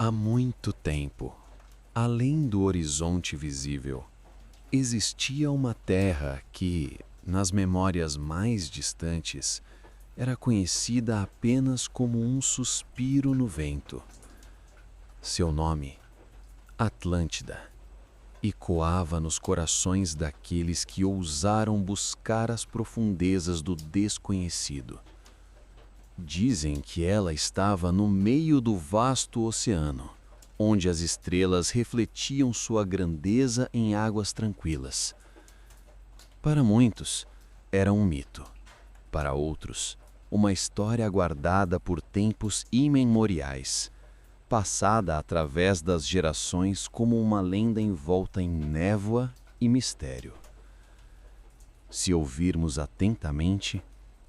Há muito tempo, além do horizonte visível, existia uma terra que, nas memórias mais distantes, era conhecida apenas como um suspiro no vento. Seu nome, Atlântida, ecoava nos corações daqueles que ousaram buscar as profundezas do desconhecido. Dizem que ela estava no meio do vasto oceano, onde as estrelas refletiam sua grandeza em águas tranquilas. Para muitos, era um mito. Para outros, uma história guardada por tempos imemoriais, passada através das gerações como uma lenda envolta em névoa e mistério. Se ouvirmos atentamente,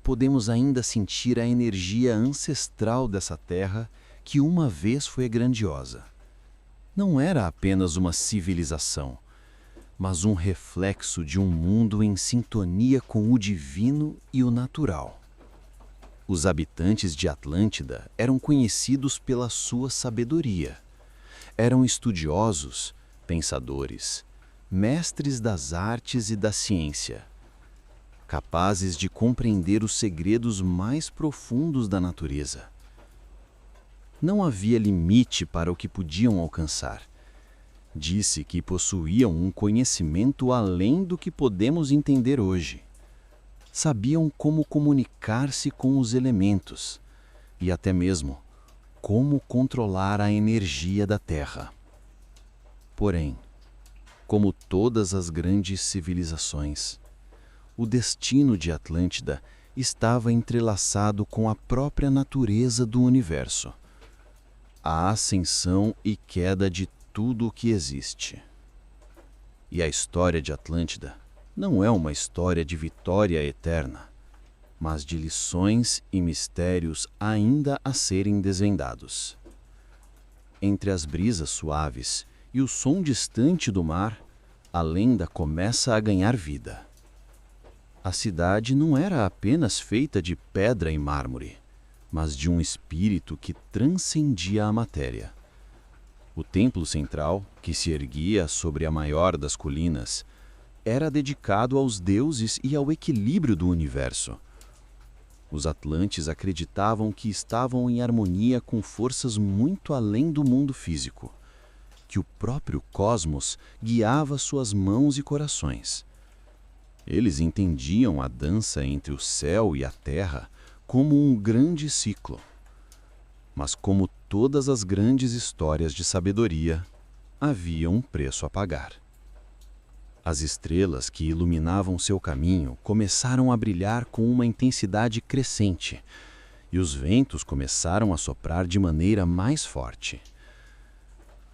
podemos ainda sentir a energia ancestral dessa terra que uma vez foi grandiosa. Não era apenas uma civilização, mas um reflexo de um mundo em sintonia com o divino e o natural. Os habitantes de Atlântida eram conhecidos pela sua sabedoria. Eram estudiosos, pensadores, mestres das artes e da ciência, capazes de compreender os segredos mais profundos da natureza. Não havia limite para o que podiam alcançar. Disse que possuíam um conhecimento além do que podemos entender hoje. Sabiam como comunicar-se com os elementos e até mesmo como controlar a energia da Terra. Porém, como todas as grandes civilizações, o destino de Atlântida estava entrelaçado com a própria natureza do universo, a ascensão e queda de tudo o que existe. E a história de Atlântida não é uma história de vitória eterna, mas de lições e mistérios ainda a serem desvendados. Entre as brisas suaves e o som distante do mar, a lenda começa a ganhar vida. A cidade não era apenas feita de pedra e mármore, mas de um espírito que transcendia a matéria. O templo central, que se erguia sobre a maior das colinas, era dedicado aos deuses e ao equilíbrio do universo. Os atlantes acreditavam que estavam em harmonia com forças muito além do mundo físico, que o próprio cosmos guiava suas mãos e corações. Eles entendiam a dança entre o céu e a terra como um grande ciclo. Mas como todas as grandes histórias de sabedoria, havia um preço a pagar. As estrelas que iluminavam seu caminho começaram a brilhar com uma intensidade crescente, e os ventos começaram a soprar de maneira mais forte.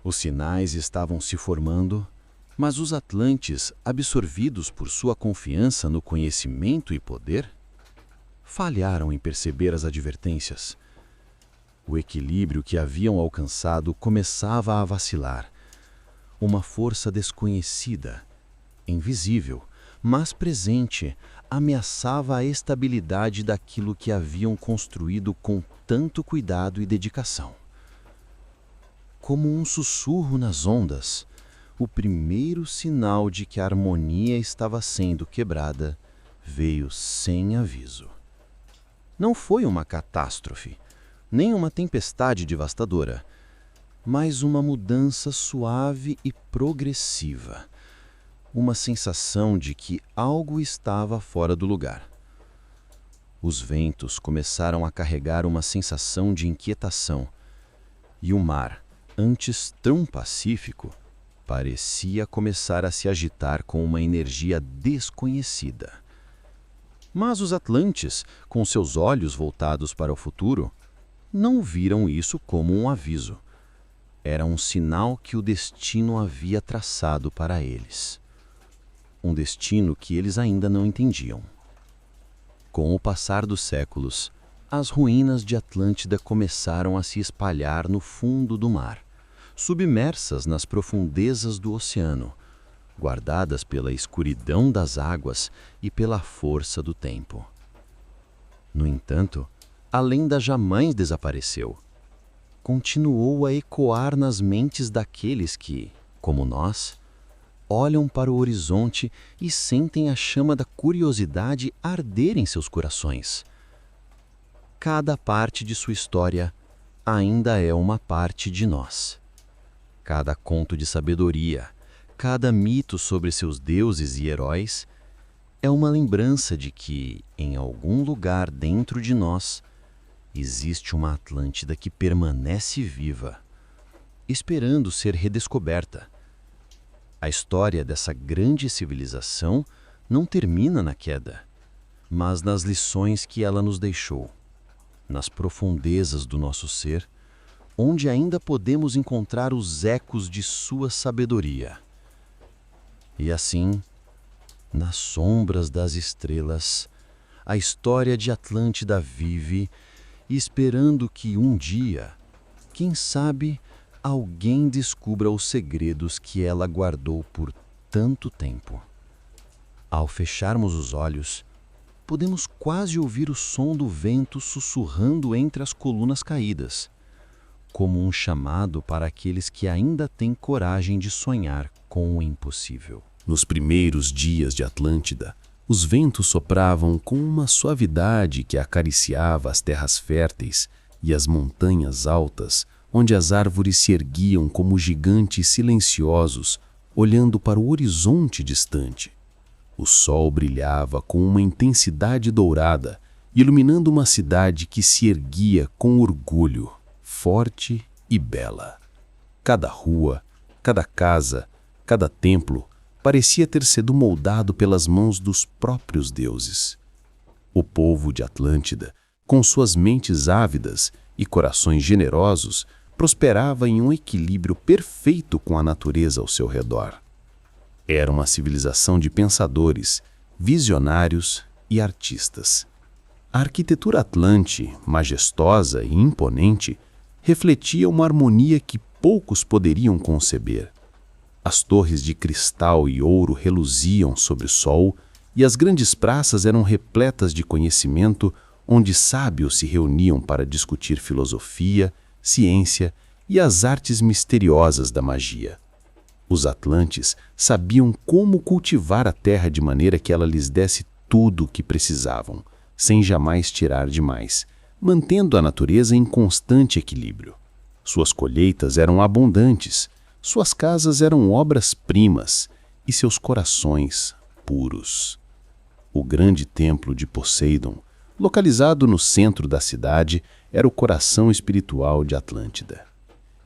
Os sinais estavam se formando, mas os atlantes, absorvidos por sua confiança no conhecimento e poder, falharam em perceber as advertências. O equilíbrio que haviam alcançado começava a vacilar. Uma força desconhecida, invisível, mas presente, ameaçava a estabilidade daquilo que haviam construído com tanto cuidado e dedicação. Como um sussurro nas ondas, o primeiro sinal de que a harmonia estava sendo quebrada veio sem aviso. Não foi uma catástrofe, nem uma tempestade devastadora, mas uma mudança suave e progressiva, uma sensação de que algo estava fora do lugar. Os ventos começaram a carregar uma sensação de inquietação, e o mar, antes tão pacífico, parecia começar a se agitar com uma energia desconhecida. Mas os atlantes, com seus olhos voltados para o futuro, não viram isso como um aviso. Era um sinal que o destino havia traçado para eles. Um destino que eles ainda não entendiam. Com o passar dos séculos, as ruínas de Atlântida começaram a se espalhar no fundo do mar, submersas nas profundezas do oceano, guardadas pela escuridão das águas e pela força do tempo. No entanto, a lenda jamais desapareceu. continuou a ecoar nas mentes daqueles que, como nós, olham para o horizonte e sentem a chama da curiosidade arder em seus corações. Cada parte de sua história ainda é uma parte de nós. Cada conto de sabedoria, cada mito sobre seus deuses e heróis é uma lembrança de que, em algum lugar dentro de nós, existe uma Atlântida que permanece viva, esperando ser redescoberta. A história dessa grande civilização não termina na queda, mas nas lições que ela nos deixou, nas profundezas do nosso ser, onde ainda podemos encontrar os ecos de sua sabedoria. E assim, nas sombras das estrelas, a história de Atlântida vive, esperando que um dia, quem sabe, alguém descubra os segredos que ela guardou por tanto tempo. Ao fecharmos os olhos, podemos quase ouvir o som do vento sussurrando entre as colunas caídas, como um chamado para aqueles que ainda têm coragem de sonhar com o impossível. Nos primeiros dias de Atlântida, os ventos sopravam com uma suavidade que acariciava as terras férteis e as montanhas altas, onde as árvores se erguiam como gigantes silenciosos, olhando para o horizonte distante. O sol brilhava com uma intensidade dourada, iluminando uma cidade que se erguia com orgulho, forte e bela. Cada rua, cada casa, cada templo parecia ter sido moldado pelas mãos dos próprios deuses. O povo de Atlântida, com suas mentes ávidas e corações generosos, prosperava em um equilíbrio perfeito com a natureza ao seu redor. Era uma civilização de pensadores, visionários e artistas. A arquitetura atlante, majestosa e imponente, refletia uma harmonia que poucos poderiam conceber. As torres de cristal e ouro reluziam sobre o sol e as grandes praças eram repletas de conhecimento, onde sábios se reuniam para discutir filosofia, ciência e as artes misteriosas da magia. Os atlantes sabiam como cultivar a terra de maneira que ela lhes desse tudo o que precisavam, sem jamais tirar demais, mantendo a natureza em constante equilíbrio. Suas colheitas eram abundantes, suas casas eram obras-primas e seus corações puros. O grande templo de Poseidon, localizado no centro da cidade, era o coração espiritual de Atlântida.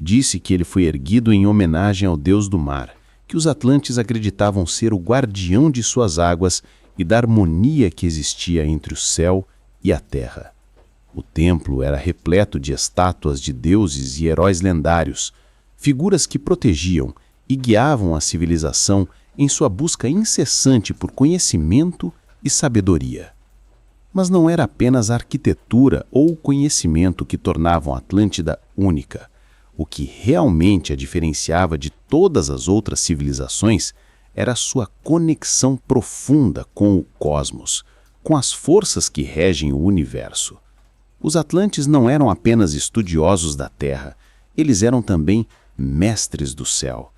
Disse que ele foi erguido em homenagem ao deus do mar, que os atlantes acreditavam ser o guardião de suas águas e da harmonia que existia entre o céu e a terra. O templo era repleto de estátuas de deuses e heróis lendários, figuras que protegiam e guiavam a civilização em sua busca incessante por conhecimento e sabedoria. Mas não era apenas a arquitetura ou o conhecimento que tornavam a Atlântida única. O que realmente a diferenciava de todas as outras civilizações era a sua conexão profunda com o cosmos, com as forças que regem o universo. Os atlantes não eram apenas estudiosos da Terra, eles eram também mestres do céu.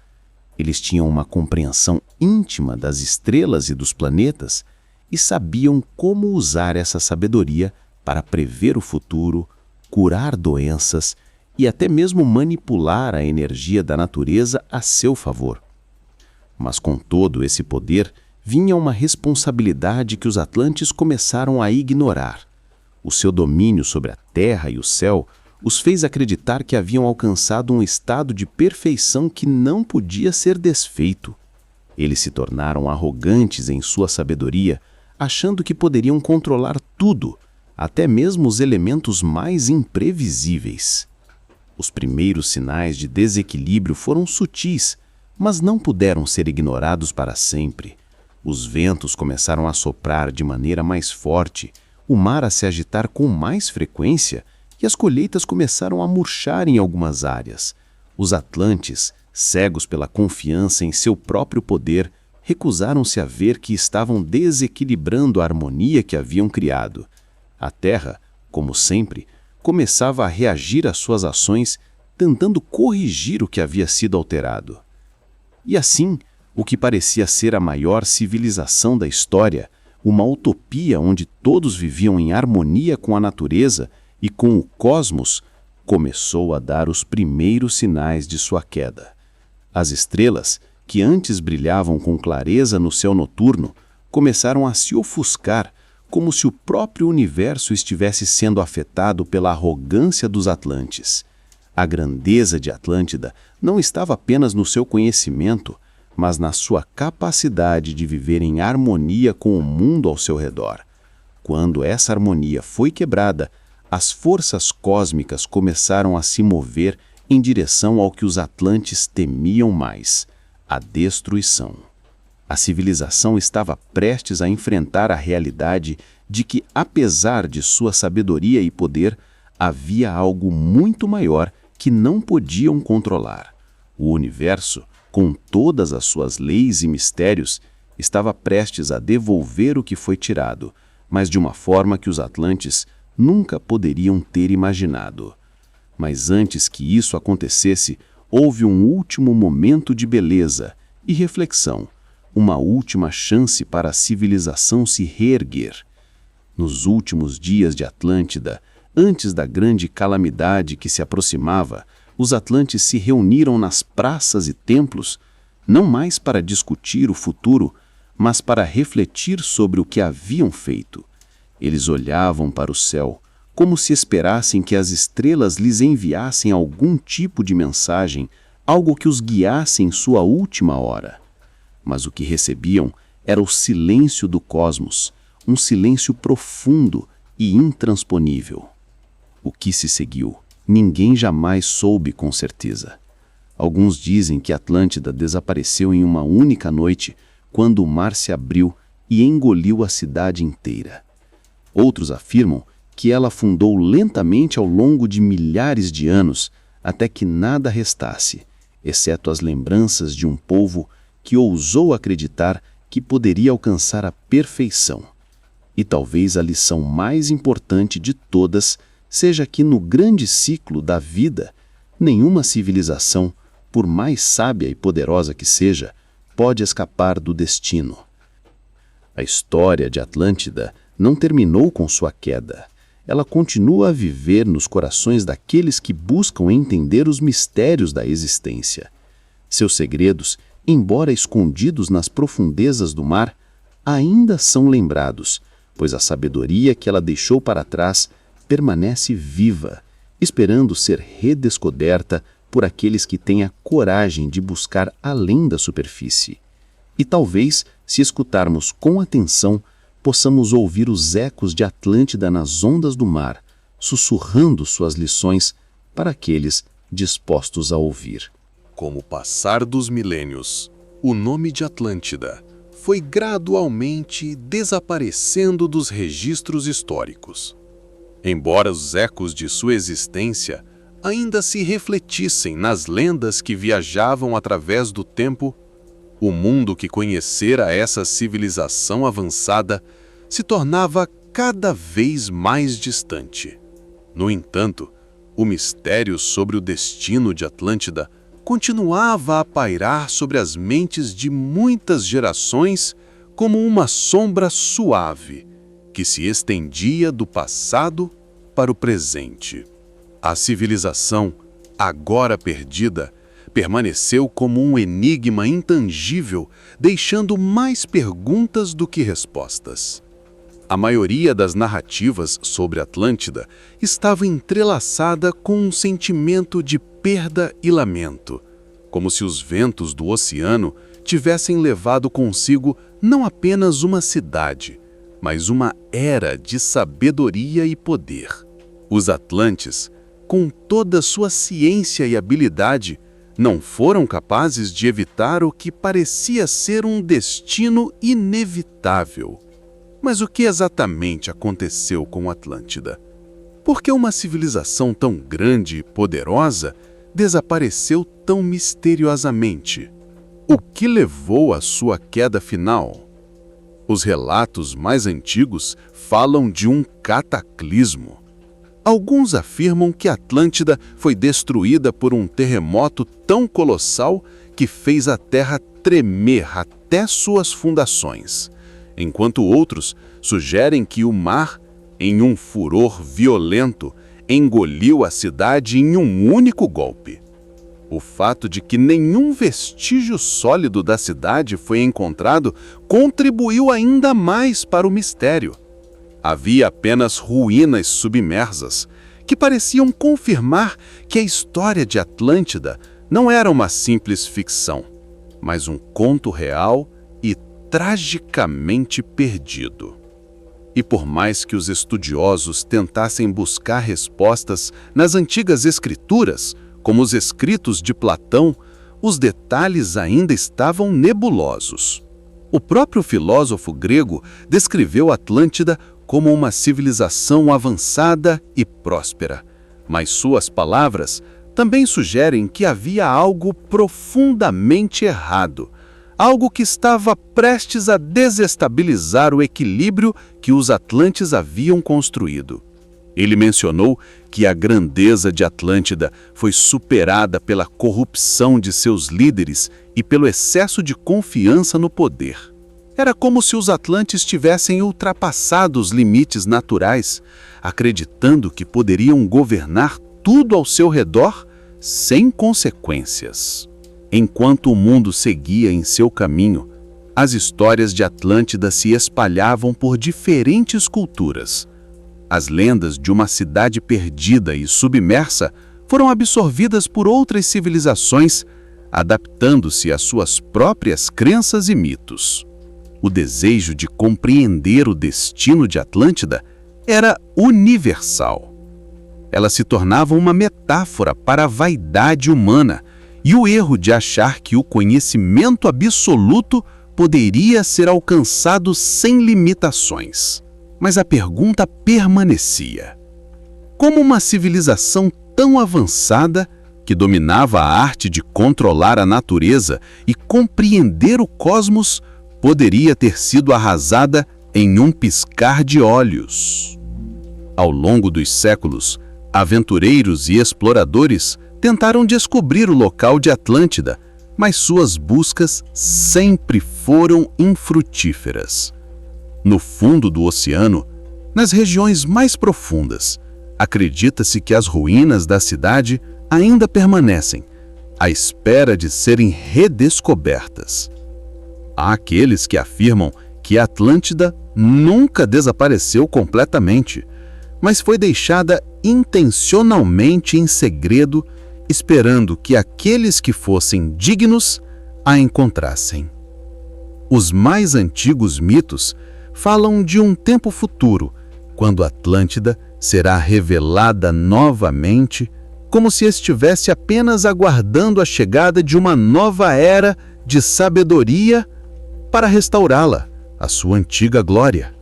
Eles tinham uma compreensão íntima das estrelas e dos planetas e sabiam como usar essa sabedoria para prever o futuro, curar doenças e até mesmo manipular a energia da natureza a seu favor. Mas com todo esse poder vinha uma responsabilidade que os atlantes começaram a ignorar. O seu domínio sobre a terra e o céu os fez acreditar que haviam alcançado um estado de perfeição que não podia ser desfeito. Eles se tornaram arrogantes em sua sabedoria, achando que poderiam controlar tudo, até mesmo os elementos mais imprevisíveis. Os primeiros sinais de desequilíbrio foram sutis, mas não puderam ser ignorados para sempre. Os ventos começaram a soprar de maneira mais forte, o mar a se agitar com mais frequência e as colheitas começaram a murchar em algumas áreas. Os atlantes, cegos pela confiança em seu próprio poder, recusaram-se a ver que estavam desequilibrando a harmonia que haviam criado. A terra, como sempre, começava a reagir às suas ações tentando corrigir o que havia sido alterado. E assim, o que parecia ser a maior civilização da história, uma utopia onde todos viviam em harmonia com a natureza e com o cosmos, começou a dar os primeiros sinais de sua queda. As estrelas, que antes brilhavam com clareza no céu noturno, começaram a se ofuscar, como se o próprio universo estivesse sendo afetado pela arrogância dos Atlantes. A grandeza de Atlântida não estava apenas no seu conhecimento, mas na sua capacidade de viver em harmonia com o mundo ao seu redor. Quando essa harmonia foi quebrada, as forças cósmicas começaram a se mover em direção ao que os Atlantes temiam mais: a destruição. A civilização estava prestes a enfrentar a realidade de que, apesar de sua sabedoria e poder, havia algo muito maior que não podiam controlar. O universo, com todas as suas leis e mistérios, estava prestes a devolver o que foi tirado, mas de uma forma que os Atlantes nunca poderiam ter imaginado. Mas antes que isso acontecesse, houve um último momento de beleza e reflexão, uma última chance para a civilização se reerguer. Nos últimos dias de Atlântida, antes da grande calamidade que se aproximava, os Atlantes se reuniram nas praças e templos, não mais para discutir o futuro, mas para refletir sobre o que haviam feito. Eles olhavam para o céu, como se esperassem que as estrelas lhes enviassem algum tipo de mensagem, algo que os guiasse em sua última hora. Mas o que recebiam era o silêncio do cosmos, um silêncio profundo e intransponível. O que se seguiu, ninguém jamais soube com certeza. Alguns dizem que Atlântida desapareceu em uma única noite, quando o mar se abriu e engoliu a cidade inteira. Outros afirmam que ela afundou lentamente ao longo de milhares de anos, até que nada restasse, exceto as lembranças de um povo que ousou acreditar que poderia alcançar a perfeição. E talvez a lição mais importante de todas seja que no grande ciclo da vida, nenhuma civilização, por mais sábia e poderosa que seja, pode escapar do destino. A história de Atlântida não terminou com sua queda. Ela continua a viver nos corações daqueles que buscam entender os mistérios da existência. Seus segredos, embora escondidos nas profundezas do mar, ainda são lembrados, pois a sabedoria que ela deixou para trás permanece viva, esperando ser redescoberta por aqueles que têm a coragem de buscar além da superfície. E talvez, se escutarmos com atenção, possamos ouvir os ecos de Atlântida nas ondas do mar, sussurrando suas lições para aqueles dispostos a ouvir. Com o passar dos milênios, o nome de Atlântida foi gradualmente desaparecendo dos registros históricos. Embora os ecos de sua existência ainda se refletissem nas lendas que viajavam através do tempo, o mundo que conhecera essa civilização avançada se tornava cada vez mais distante. No entanto, o mistério sobre o destino de Atlântida continuava a pairar sobre as mentes de muitas gerações como uma sombra suave que se estendia do passado para o presente. A civilização, agora perdida, permaneceu como um enigma intangível, deixando mais perguntas do que respostas. A maioria das narrativas sobre Atlântida estava entrelaçada com um sentimento de perda e lamento, como se os ventos do oceano tivessem levado consigo não apenas uma cidade, mas uma era de sabedoria e poder. Os Atlantes, com toda sua ciência e habilidade, não foram capazes de evitar o que parecia ser um destino inevitável. Mas o que exatamente aconteceu com Atlântida? Por que uma civilização tão grande e poderosa desapareceu tão misteriosamente? O que levou à sua queda final? Os relatos mais antigos falam de um cataclismo. Alguns afirmam que Atlântida foi destruída por um terremoto tão colossal que fez a Terra tremer até suas fundações, enquanto outros sugerem que o mar, em um furor violento, engoliu a cidade em um único golpe. O fato de que nenhum vestígio sólido da cidade foi encontrado contribuiu ainda mais para o mistério. Havia apenas ruínas submersas, que pareciam confirmar que a história de Atlântida não era uma simples ficção, mas um conto real e tragicamente perdido. E por mais que os estudiosos tentassem buscar respostas nas antigas escrituras, como os escritos de Platão, os detalhes ainda estavam nebulosos. O próprio filósofo grego descreveu Atlântida como uma civilização avançada e próspera, mas suas palavras também sugerem que havia algo profundamente errado, algo que estava prestes a desestabilizar o equilíbrio que os atlantes haviam construído. Ele mencionou que a grandeza de Atlântida foi superada pela corrupção de seus líderes e pelo excesso de confiança no poder. Era como se os atlantes tivessem ultrapassado os limites naturais, acreditando que poderiam governar tudo ao seu redor sem consequências. Enquanto o mundo seguia em seu caminho, as histórias de Atlântida se espalhavam por diferentes culturas. As lendas de uma cidade perdida e submersa foram absorvidas por outras civilizações, adaptando-se às suas próprias crenças e mitos. O desejo de compreender o destino de Atlântida era universal. Ela se tornava uma metáfora para a vaidade humana e o erro de achar que o conhecimento absoluto poderia ser alcançado sem limitações. Mas a pergunta permanecia: como uma civilização tão avançada, que dominava a arte de controlar a natureza e compreender o cosmos, poderia ter sido arrasada em um piscar de olhos? Ao longo dos séculos, aventureiros e exploradores tentaram descobrir o local de Atlântida, mas suas buscas sempre foram infrutíferas. No fundo do oceano, nas regiões mais profundas, acredita-se que as ruínas da cidade ainda permanecem, à espera de serem redescobertas. Há aqueles que afirmam que Atlântida nunca desapareceu completamente, mas foi deixada intencionalmente em segredo, esperando que aqueles que fossem dignos a encontrassem. Os mais antigos mitos falam de um tempo futuro, quando Atlântida será revelada novamente, como se estivesse apenas aguardando a chegada de uma nova era de sabedoria para restaurá-la à sua antiga glória.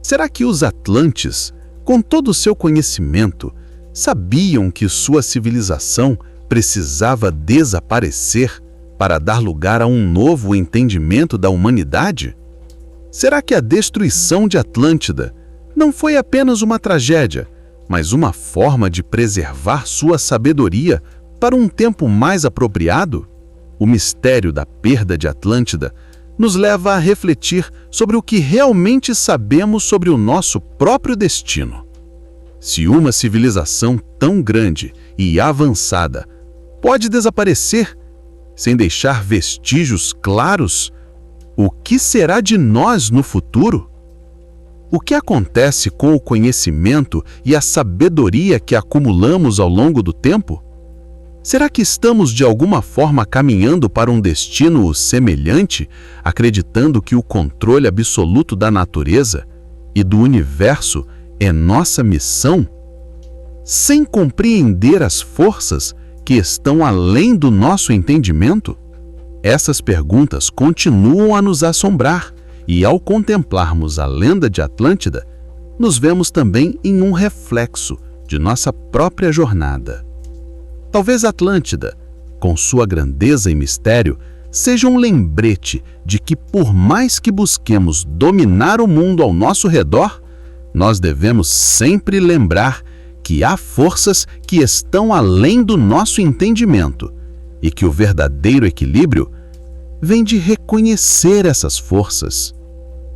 Será que os atlantes, com todo o seu conhecimento, sabiam que sua civilização precisava desaparecer para dar lugar a um novo entendimento da humanidade? Será que a destruição de Atlântida não foi apenas uma tragédia, mas uma forma de preservar sua sabedoria para um tempo mais apropriado? O mistério da perda de Atlântida nos leva a refletir sobre o que realmente sabemos sobre o nosso próprio destino. Se uma civilização tão grande e avançada pode desaparecer sem deixar vestígios claros, o que será de nós no futuro? O que acontece com o conhecimento e a sabedoria que acumulamos ao longo do tempo? Será que estamos de alguma forma caminhando para um destino semelhante, acreditando que o controle absoluto da natureza e do universo é nossa missão? Sem compreender as forças que estão além do nosso entendimento? Essas perguntas continuam a nos assombrar, e ao contemplarmos a lenda de Atlântida, nos vemos também em um reflexo de nossa própria jornada. Talvez Atlântida, com sua grandeza e mistério, seja um lembrete de que, por mais que busquemos dominar o mundo ao nosso redor, nós devemos sempre lembrar que há forças que estão além do nosso entendimento e que o verdadeiro equilíbrio vem de reconhecer essas forças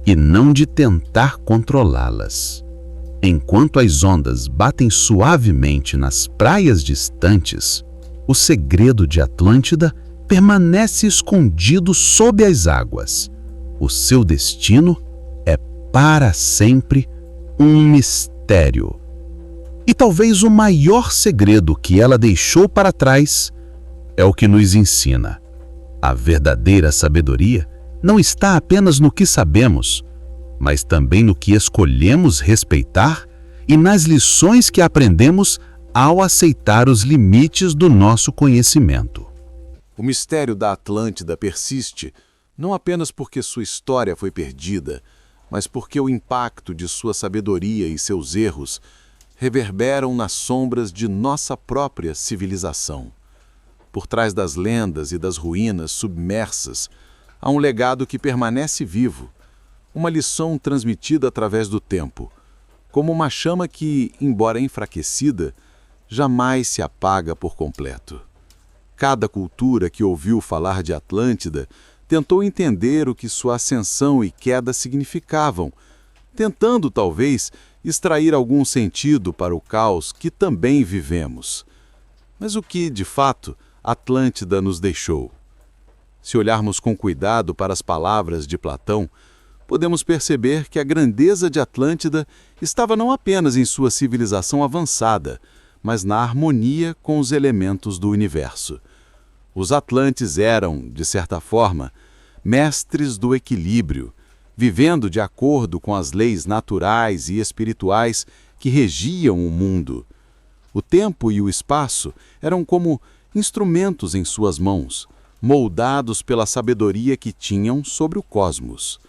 e não de tentar controlá-las. Enquanto as ondas batem suavemente nas praias distantes, o segredo de Atlântida permanece escondido sob as águas. O seu destino é para sempre um mistério. E talvez o maior segredo que ela deixou para trás é o que nos ensina. A verdadeira sabedoria não está apenas no que sabemos, mas também no que escolhemos respeitar e nas lições que aprendemos ao aceitar os limites do nosso conhecimento. O mistério da Atlântida persiste não apenas porque sua história foi perdida, mas porque o impacto de sua sabedoria e seus erros reverberam nas sombras de nossa própria civilização. Por trás das lendas e das ruínas submersas, há um legado que permanece vivo, uma lição transmitida através do tempo, como uma chama que, embora enfraquecida, jamais se apaga por completo. Cada cultura que ouviu falar de Atlântida tentou entender o que sua ascensão e queda significavam, tentando, talvez, extrair algum sentido para o caos que também vivemos. Mas o que, de fato, Atlântida nos deixou? Se olharmos com cuidado para as palavras de Platão, podemos perceber que a grandeza de Atlântida estava não apenas em sua civilização avançada, mas na harmonia com os elementos do universo. Os atlantes eram, de certa forma, mestres do equilíbrio, vivendo de acordo com as leis naturais e espirituais que regiam o mundo. O tempo e o espaço eram como instrumentos em suas mãos, moldados pela sabedoria que tinham sobre o cosmos.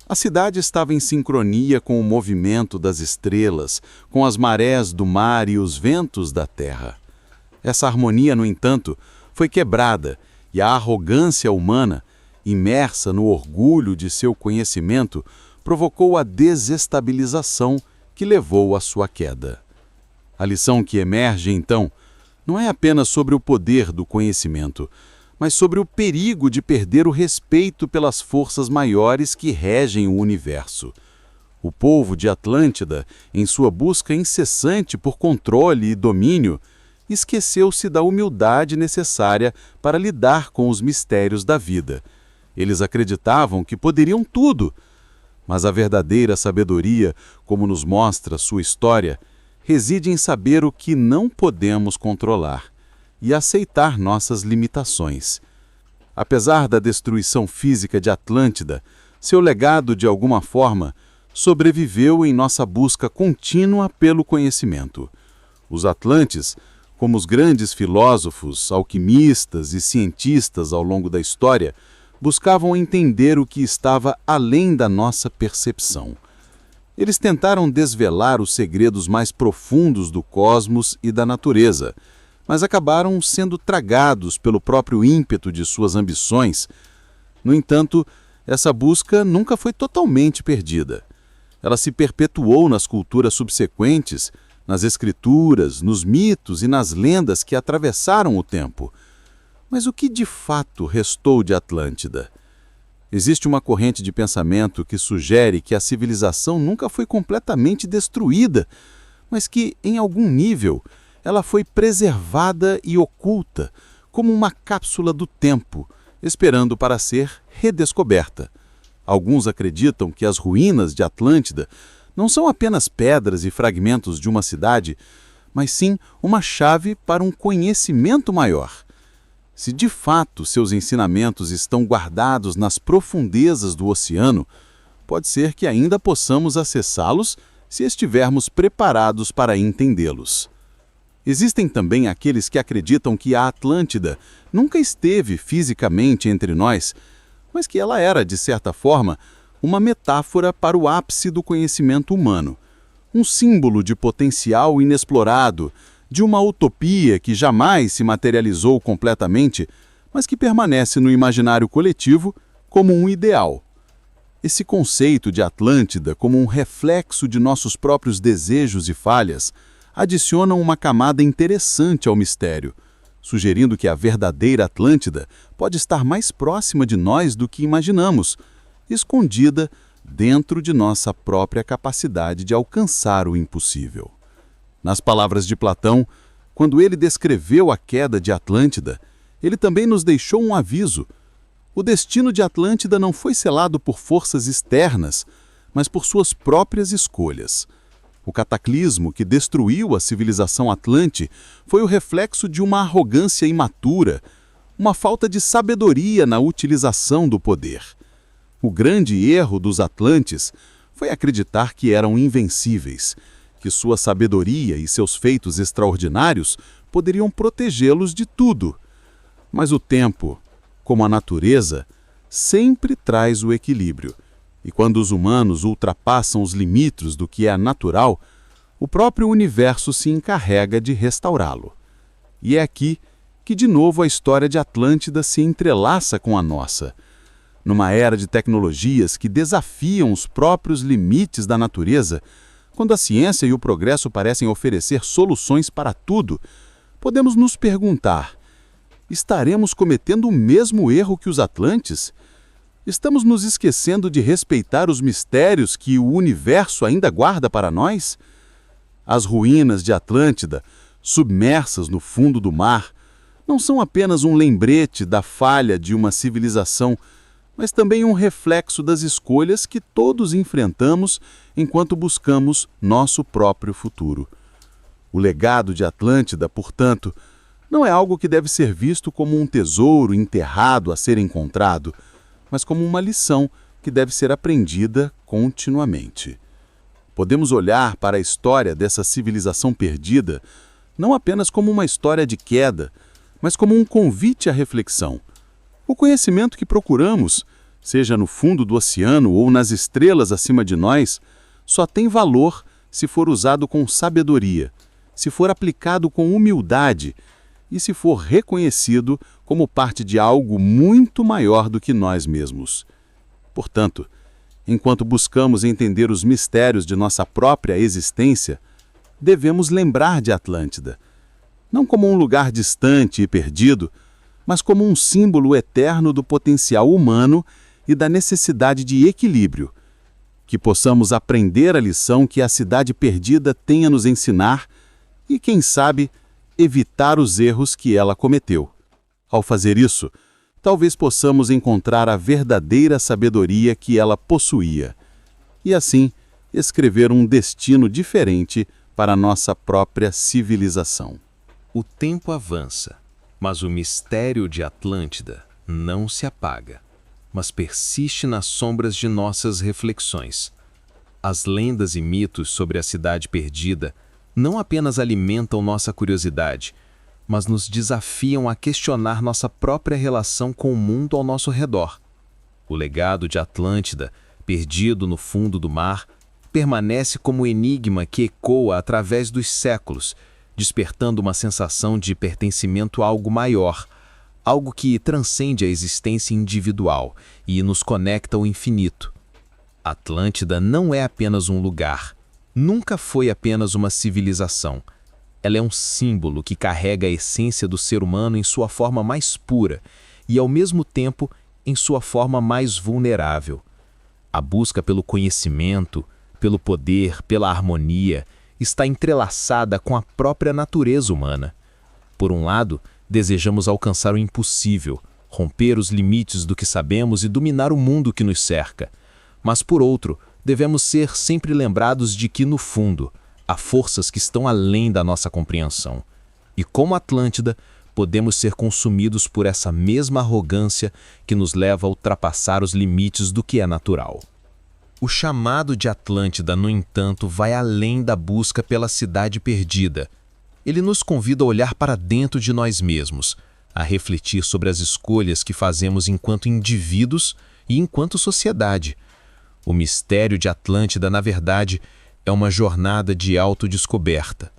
A cidade estava em sincronia com o movimento das estrelas, com as marés do mar e os ventos da terra. Essa harmonia, no entanto, foi quebrada e a arrogância humana, imersa no orgulho de seu conhecimento, provocou a desestabilização que levou à sua queda. A lição que emerge, então, não é apenas sobre o poder do conhecimento, mas sobre o perigo de perder o respeito pelas forças maiores que regem o universo. O povo de Atlântida, em sua busca incessante por controle e domínio, esqueceu-se da humildade necessária para lidar com os mistérios da vida. Eles acreditavam que poderiam tudo, mas a verdadeira sabedoria, como nos mostra sua história, reside em saber o que não podemos controlar e aceitar nossas limitações. Apesar da destruição física de Atlântida, seu legado, de alguma forma, sobreviveu em nossa busca contínua pelo conhecimento. Os atlantes, como os grandes filósofos, alquimistas e cientistas ao longo da história, buscavam entender o que estava além da nossa percepção. Eles tentaram desvelar os segredos mais profundos do cosmos e da natureza, mas acabaram sendo tragados pelo próprio ímpeto de suas ambições. No entanto, essa busca nunca foi totalmente perdida. Ela se perpetuou nas culturas subsequentes, nas escrituras, nos mitos e nas lendas que atravessaram o tempo. Mas o que de fato restou de Atlântida? Existe uma corrente de pensamento que sugere que a civilização nunca foi completamente destruída, mas que, em algum nível, ela foi preservada e oculta, como uma cápsula do tempo, esperando para ser redescoberta. Alguns acreditam que as ruínas de Atlântida não são apenas pedras e fragmentos de uma cidade, mas sim uma chave para um conhecimento maior. Se de fato seus ensinamentos estão guardados nas profundezas do oceano, pode ser que ainda possamos acessá-los se estivermos preparados para entendê-los. Existem também aqueles que acreditam que a Atlântida nunca esteve fisicamente entre nós, mas que ela era, de certa forma, uma metáfora para o ápice do conhecimento humano, um símbolo de potencial inexplorado, de uma utopia que jamais se materializou completamente, mas que permanece no imaginário coletivo como um ideal. Esse conceito de Atlântida como um reflexo de nossos próprios desejos e falhas adicionam uma camada interessante ao mistério, sugerindo que a verdadeira Atlântida pode estar mais próxima de nós do que imaginamos, escondida dentro de nossa própria capacidade de alcançar o impossível. Nas palavras de Platão, quando ele descreveu a queda de Atlântida, ele também nos deixou um aviso. O destino de Atlântida não foi selado por forças externas, mas por suas próprias escolhas. O cataclismo que destruiu a civilização Atlante foi o reflexo de uma arrogância imatura, uma falta de sabedoria na utilização do poder. O grande erro dos Atlantes foi acreditar que eram invencíveis, que sua sabedoria e seus feitos extraordinários poderiam protegê-los de tudo. Mas o tempo, como a natureza, sempre traz o equilíbrio. E quando os humanos ultrapassam os limites do que é natural, o próprio universo se encarrega de restaurá-lo. E é aqui que, de novo, a história de Atlântida se entrelaça com a nossa. Numa era de tecnologias que desafiam os próprios limites da natureza, quando a ciência e o progresso parecem oferecer soluções para tudo, podemos nos perguntar: estaremos cometendo o mesmo erro que os Atlantes? Estamos nos esquecendo de respeitar os mistérios que o universo ainda guarda para nós? As ruínas de Atlântida, submersas no fundo do mar, não são apenas um lembrete da falha de uma civilização, mas também um reflexo das escolhas que todos enfrentamos enquanto buscamos nosso próprio futuro. O legado de Atlântida, portanto, não é algo que deve ser visto como um tesouro enterrado a ser encontrado, mas como uma lição que deve ser aprendida continuamente. Podemos olhar para a história dessa civilização perdida não apenas como uma história de queda, mas como um convite à reflexão. O conhecimento que procuramos, seja no fundo do oceano ou nas estrelas acima de nós, só tem valor se for usado com sabedoria, se for aplicado com humildade e se for reconhecido como parte de algo muito maior do que nós mesmos. Portanto, enquanto buscamos entender os mistérios de nossa própria existência, devemos lembrar de Atlântida, não como um lugar distante e perdido, mas como um símbolo eterno do potencial humano e da necessidade de equilíbrio, que possamos aprender a lição que a cidade perdida tem a nos ensinar e, quem sabe, evitar os erros que ela cometeu. Ao fazer isso, talvez possamos encontrar a verdadeira sabedoria que ela possuía e, assim, escrever um destino diferente para a nossa própria civilização. O tempo avança, mas o mistério de Atlântida não se apaga, mas persiste nas sombras de nossas reflexões. As lendas e mitos sobre a cidade perdida não apenas alimentam nossa curiosidade, mas nos desafiam a questionar nossa própria relação com o mundo ao nosso redor. O legado de Atlântida, perdido no fundo do mar, permanece como enigma que ecoa através dos séculos, despertando uma sensação de pertencimento a algo maior, algo que transcende a existência individual e nos conecta ao infinito. Atlântida não é apenas um lugar, nunca foi apenas uma civilização. Ela é um símbolo que carrega a essência do ser humano em sua forma mais pura e, ao mesmo tempo, em sua forma mais vulnerável. A busca pelo conhecimento, pelo poder, pela harmonia, está entrelaçada com a própria natureza humana. Por um lado, desejamos alcançar o impossível, romper os limites do que sabemos e dominar o mundo que nos cerca. Mas, por outro, devemos ser sempre lembrados de que, no fundo, há forças que estão além da nossa compreensão. E, como Atlântida, podemos ser consumidos por essa mesma arrogância que nos leva a ultrapassar os limites do que é natural. O chamado de Atlântida, no entanto, vai além da busca pela cidade perdida. Ele nos convida a olhar para dentro de nós mesmos, a refletir sobre as escolhas que fazemos enquanto indivíduos e enquanto sociedade. O mistério de Atlântida, na verdade, é uma jornada de autodescoberta.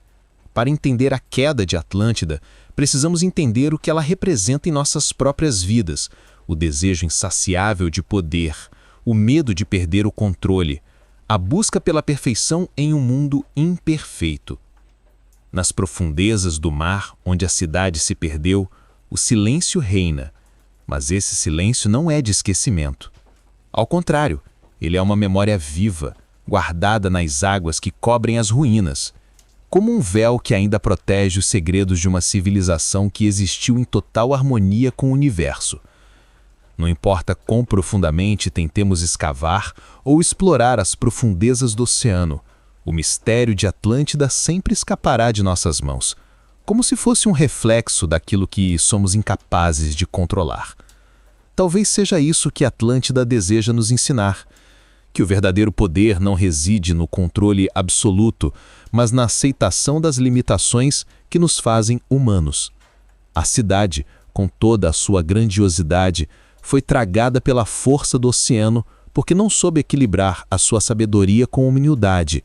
Para entender a queda de Atlântida, precisamos entender o que ela representa em nossas próprias vidas, o desejo insaciável de poder, o medo de perder o controle, a busca pela perfeição em um mundo imperfeito. Nas profundezas do mar, onde a cidade se perdeu, o silêncio reina, mas esse silêncio não é de esquecimento. Ao contrário, ele é uma memória viva, guardada nas águas que cobrem as ruínas, como um véu que ainda protege os segredos de uma civilização que existiu em total harmonia com o universo. Não importa quão profundamente tentemos escavar ou explorar as profundezas do oceano, o mistério de Atlântida sempre escapará de nossas mãos, como se fosse um reflexo daquilo que somos incapazes de controlar. Talvez seja isso que Atlântida deseja nos ensinar, que o verdadeiro poder não reside no controle absoluto, mas na aceitação das limitações que nos fazem humanos. A cidade, com toda a sua grandiosidade, foi tragada pela força do oceano porque não soube equilibrar a sua sabedoria com humildade.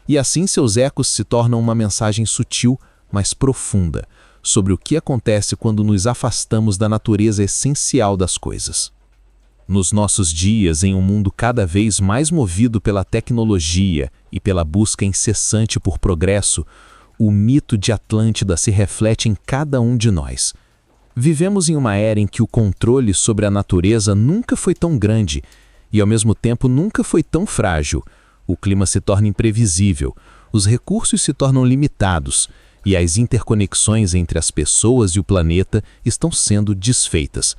E assim seus ecos se tornam uma mensagem sutil, mas profunda, sobre o que acontece quando nos afastamos da natureza essencial das coisas. Nos nossos dias, em um mundo cada vez mais movido pela tecnologia e pela busca incessante por progresso, o mito de Atlântida se reflete em cada um de nós. Vivemos em uma era em que o controle sobre a natureza nunca foi tão grande e, ao mesmo tempo, nunca foi tão frágil. O clima se torna imprevisível, os recursos se tornam limitados e as interconexões entre as pessoas e o planeta estão sendo desfeitas.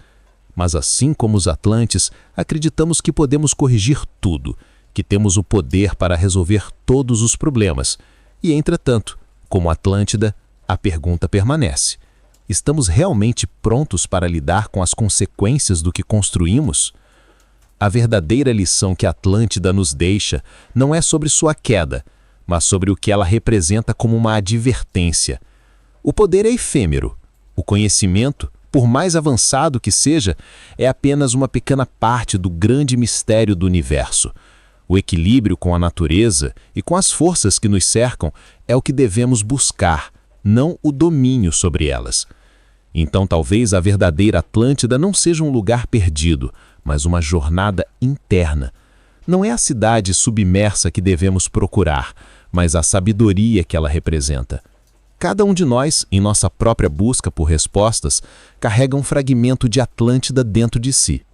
Mas assim como os atlantes, acreditamos que podemos corrigir tudo, que temos o poder para resolver todos os problemas. E, entretanto, como Atlântida, a pergunta permanece. Estamos realmente prontos para lidar com as consequências do que construímos? A verdadeira lição que Atlântida nos deixa não é sobre sua queda, mas sobre o que ela representa como uma advertência. O poder é efêmero. O conhecimento, por mais avançado que seja, é apenas uma pequena parte do grande mistério do universo. O equilíbrio com a natureza e com as forças que nos cercam é o que devemos buscar, não o domínio sobre elas. Então talvez a verdadeira Atlântida não seja um lugar perdido, mas uma jornada interna. Não é a cidade submersa que devemos procurar, mas a sabedoria que ela representa. Cada um de nós, em nossa própria busca por respostas, carrega um fragmento de Atlântida dentro de si.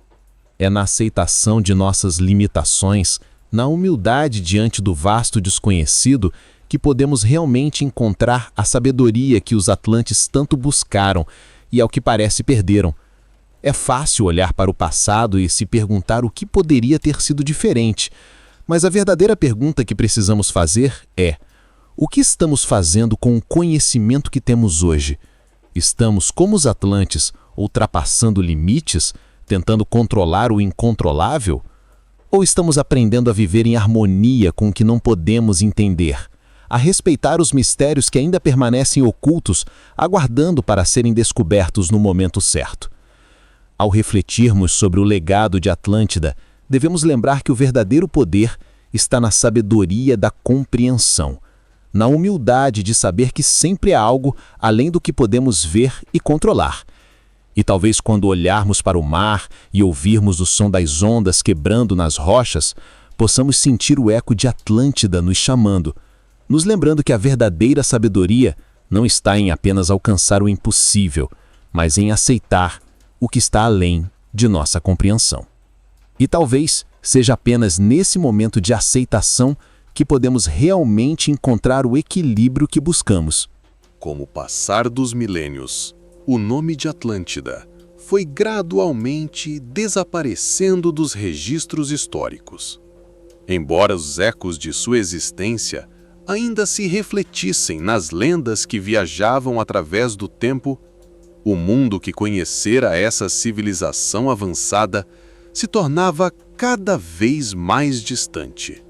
É na aceitação de nossas limitações, na humildade diante do vasto desconhecido, que podemos realmente encontrar a sabedoria que os atlantes tanto buscaram e, ao que parece, perderam. É fácil olhar para o passado e se perguntar o que poderia ter sido diferente, mas a verdadeira pergunta que precisamos fazer é: o que estamos fazendo com o conhecimento que temos hoje? Estamos, como os atlantes, ultrapassando limites, tentando controlar o incontrolável? Ou estamos aprendendo a viver em harmonia com o que não podemos entender, a respeitar os mistérios que ainda permanecem ocultos, aguardando para serem descobertos no momento certo? Ao refletirmos sobre o legado de Atlântida, devemos lembrar que o verdadeiro poder está na sabedoria da compreensão, na humildade de saber que sempre há algo além do que podemos ver e controlar. E talvez quando olharmos para o mar e ouvirmos o som das ondas quebrando nas rochas, possamos sentir o eco de Atlântida nos chamando, nos lembrando que a verdadeira sabedoria não está em apenas alcançar o impossível, mas em aceitar o que está além de nossa compreensão. E talvez seja apenas nesse momento de aceitação que podemos realmente encontrar o equilíbrio que buscamos. Com o passar dos milênios, o nome de Atlântida foi gradualmente desaparecendo dos registros históricos. Embora os ecos de sua existência ainda se refletissem nas lendas que viajavam através do tempo, o mundo que conhecera essa civilização avançada se tornava cada vez mais distante.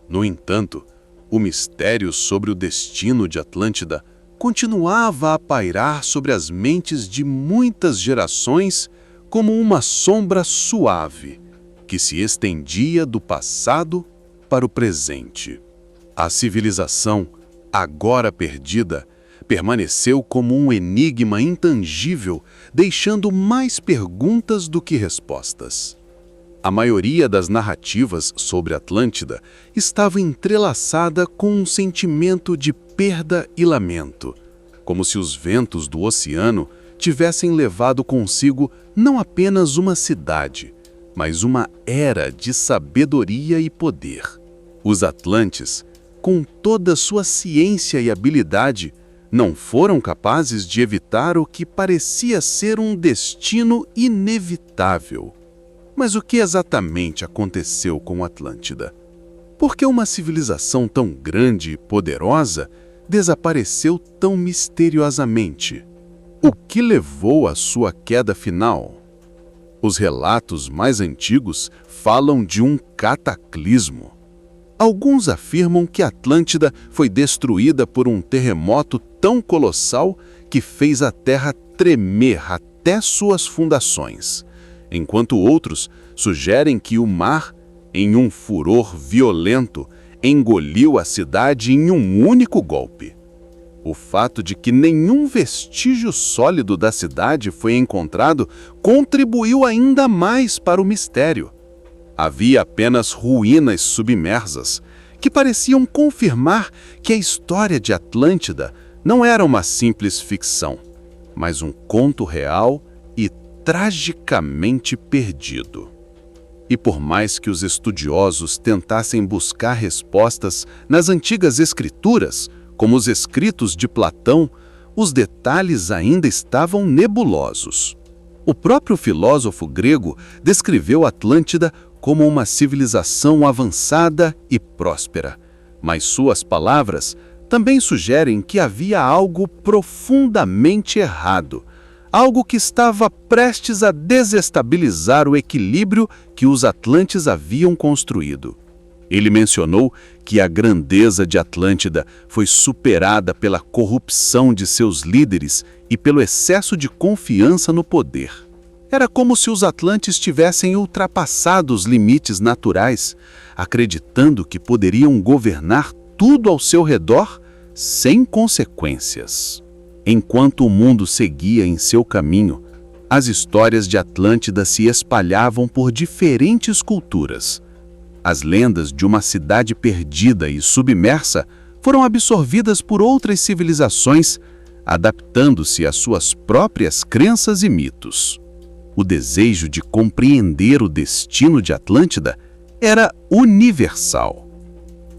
No entanto, o mistério sobre o destino de Atlântida continuava a pairar sobre as mentes de muitas gerações como uma sombra suave que se estendia do passado para o presente. A civilização, agora perdida, permaneceu como um enigma intangível, deixando mais perguntas do que respostas. A maioria das narrativas sobre Atlântida estava entrelaçada com um sentimento de perda e lamento, como se os ventos do oceano tivessem levado consigo não apenas uma cidade, mas uma era de sabedoria e poder. Os Atlantes, com toda sua ciência e habilidade, não foram capazes de evitar o que parecia ser um destino inevitável. Mas o que exatamente aconteceu com Atlântida? Por que uma civilização tão grande e poderosa desapareceu tão misteriosamente? O que levou à sua queda final? Os relatos mais antigos falam de um cataclismo. Alguns afirmam que Atlântida foi destruída por um terremoto tão colossal que fez a Terra tremer até suas fundações, enquanto outros sugerem que o mar, em um furor violento, engoliu a cidade em um único golpe. O fato de que nenhum vestígio sólido da cidade foi encontrado contribuiu ainda mais para o mistério. Havia apenas ruínas submersas, que pareciam confirmar que a história de Atlântida não era uma simples ficção, mas um conto real e tragicamente perdido. E por mais que os estudiosos tentassem buscar respostas nas antigas escrituras, como os escritos de Platão, os detalhes ainda estavam nebulosos. O próprio filósofo grego descreveu Atlântida como uma civilização avançada e próspera, mas suas palavras também sugerem que havia algo profundamente errado, algo que estava prestes a desestabilizar o equilíbrio que os Atlantes haviam construído. Ele mencionou que a grandeza de Atlântida foi superada pela corrupção de seus líderes e pelo excesso de confiança no poder. Era como se os Atlantes tivessem ultrapassado os limites naturais, acreditando que poderiam governar tudo ao seu redor sem consequências. Enquanto o mundo seguia em seu caminho, as histórias de Atlântida se espalhavam por diferentes culturas. As lendas de uma cidade perdida e submersa foram absorvidas por outras civilizações, adaptando-se às suas próprias crenças e mitos. O desejo de compreender o destino de Atlântida era universal.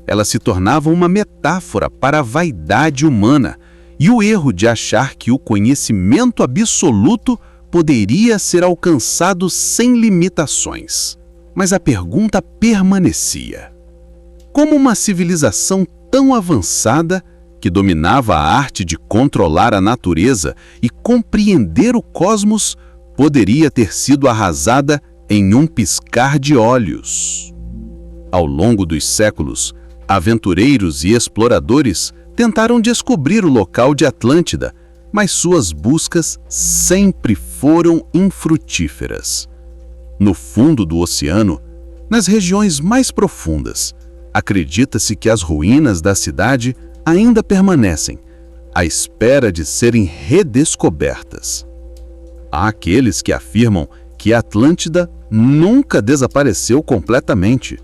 Ela se tornava uma metáfora para a vaidade humana e o erro de achar que o conhecimento absoluto poderia ser alcançado sem limitações. Mas a pergunta permanecia: como uma civilização tão avançada, que dominava a arte de controlar a natureza e compreender o cosmos, poderia ter sido arrasada em um piscar de olhos? Ao longo dos séculos, aventureiros e exploradores tentaram descobrir o local de Atlântida, mas suas buscas sempre foram infrutíferas. No fundo do oceano, nas regiões mais profundas, acredita-se que as ruínas da cidade ainda permanecem, à espera de serem redescobertas. Há aqueles que afirmam que a Atlântida nunca desapareceu completamente,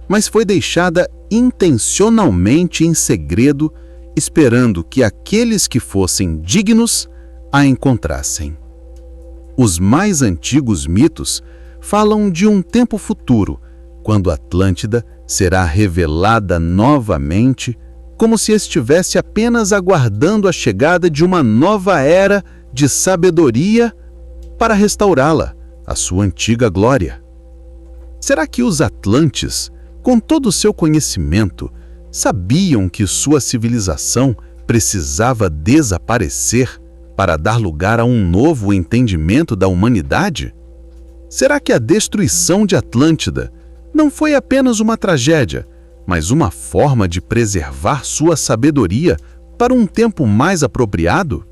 mas foi deixada intencionalmente em segredo, esperando que aqueles que fossem dignos a encontrassem. Os mais antigos mitos falam de um tempo futuro, quando Atlântida será revelada novamente, como se estivesse apenas aguardando a chegada de uma nova era de sabedoria para restaurá-la à sua antiga glória. Será que os Atlantes, com todo o seu conhecimento, sabiam que sua civilização precisava desaparecer para dar lugar a um novo entendimento da humanidade? Será que a destruição de Atlântida não foi apenas uma tragédia, mas uma forma de preservar sua sabedoria para um tempo mais apropriado?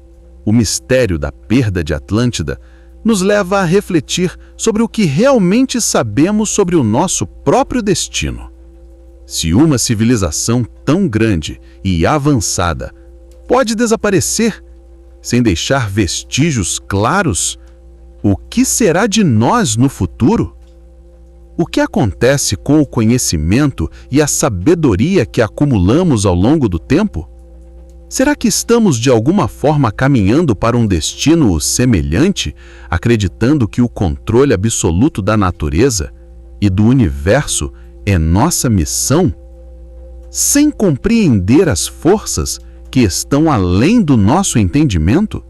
O mistério da perda de Atlântida nos leva a refletir sobre o que realmente sabemos sobre o nosso próprio destino. Se uma civilização tão grande e avançada pode desaparecer sem deixar vestígios claros, o que será de nós no futuro? O que acontece com o conhecimento e a sabedoria que acumulamos ao longo do tempo? Será que estamos de alguma forma caminhando para um destino semelhante, acreditando que o controle absoluto da natureza e do universo é nossa missão? Sem compreender as forças que estão além do nosso entendimento?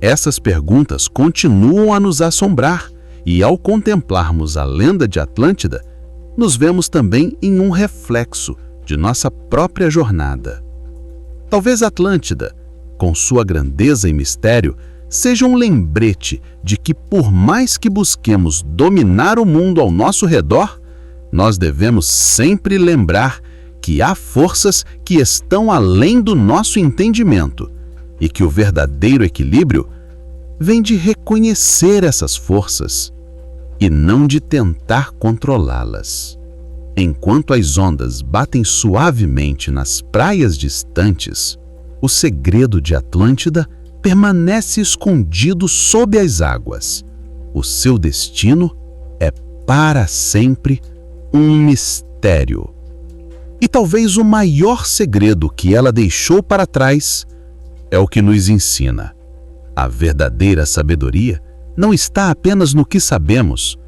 Essas perguntas continuam a nos assombrar e, ao contemplarmos a lenda de Atlântida, nos vemos também em um reflexo de nossa própria jornada. Talvez Atlântida, com sua grandeza e mistério, seja um lembrete de que, por mais que busquemos dominar o mundo ao nosso redor, nós devemos sempre lembrar que há forças que estão além do nosso entendimento e que o verdadeiro equilíbrio vem de reconhecer essas forças e não de tentar controlá-las. Enquanto as ondas batem suavemente nas praias distantes, o segredo de Atlântida permanece escondido sob as águas. O seu destino é para sempre um mistério. E talvez o maior segredo que ela deixou para trás é o que nos ensina. A verdadeira sabedoria não está apenas no que sabemos,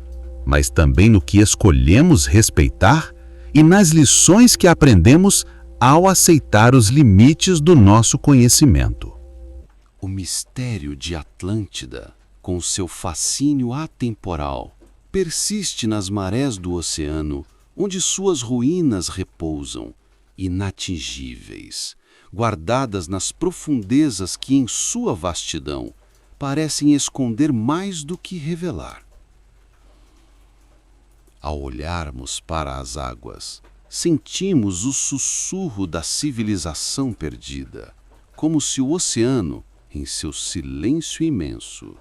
mas também no que escolhemos respeitar e nas lições que aprendemos ao aceitar os limites do nosso conhecimento. O mistério de Atlântida, com seu fascínio atemporal, persiste nas marés do oceano, onde suas ruínas repousam, inatingíveis, guardadas nas profundezas que, em sua vastidão, parecem esconder mais do que revelar. Ao olharmos para as águas, sentimos o sussurro da civilização perdida, como se o oceano, em seu silêncio imenso,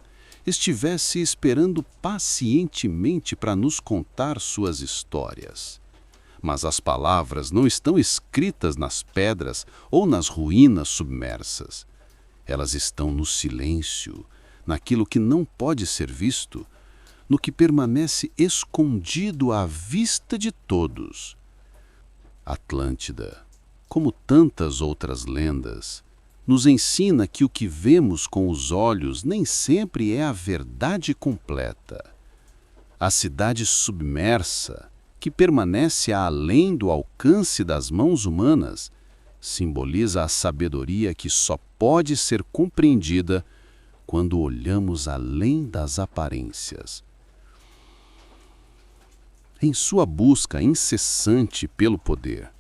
estivesse esperando pacientemente para nos contar suas histórias. Mas as palavras não estão escritas nas pedras ou nas ruínas submersas. Elas estão no silêncio, naquilo que não pode ser visto, no que permanece escondido à vista de todos. Atlântida, como tantas outras lendas, nos ensina que o que vemos com os olhos nem sempre é a verdade completa. A cidade submersa, que permanece além do alcance das mãos humanas, simboliza a sabedoria que só pode ser compreendida quando olhamos além das aparências. Em sua busca incessante pelo poder,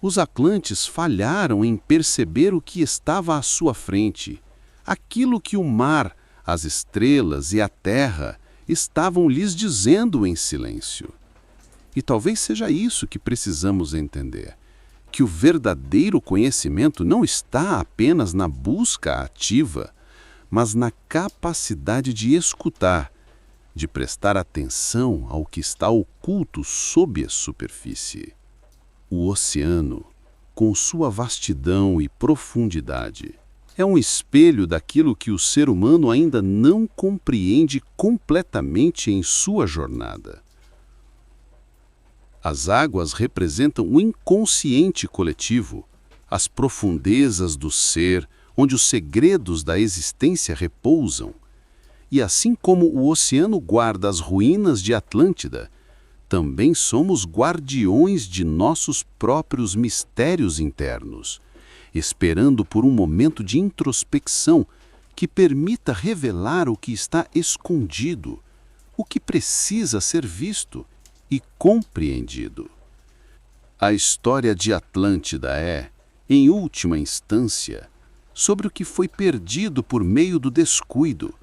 os Atlantes falharam em perceber o que estava à sua frente, aquilo que o mar, as estrelas e a terra estavam lhes dizendo em silêncio. E talvez seja isso que precisamos entender, que o verdadeiro conhecimento não está apenas na busca ativa, mas na capacidade de escutar, de prestar atenção ao que está oculto sob a superfície. O oceano, com sua vastidão e profundidade, é um espelho daquilo que o ser humano ainda não compreende completamente em sua jornada. As águas representam o inconsciente coletivo, as profundezas do ser, onde os segredos da existência repousam. E assim como o oceano guarda as ruínas de Atlântida, também somos guardiões de nossos próprios mistérios internos, esperando por um momento de introspecção que permita revelar o que está escondido, o que precisa ser visto e compreendido. A história de Atlântida é, em última instância, sobre o que foi perdido por meio do descuido,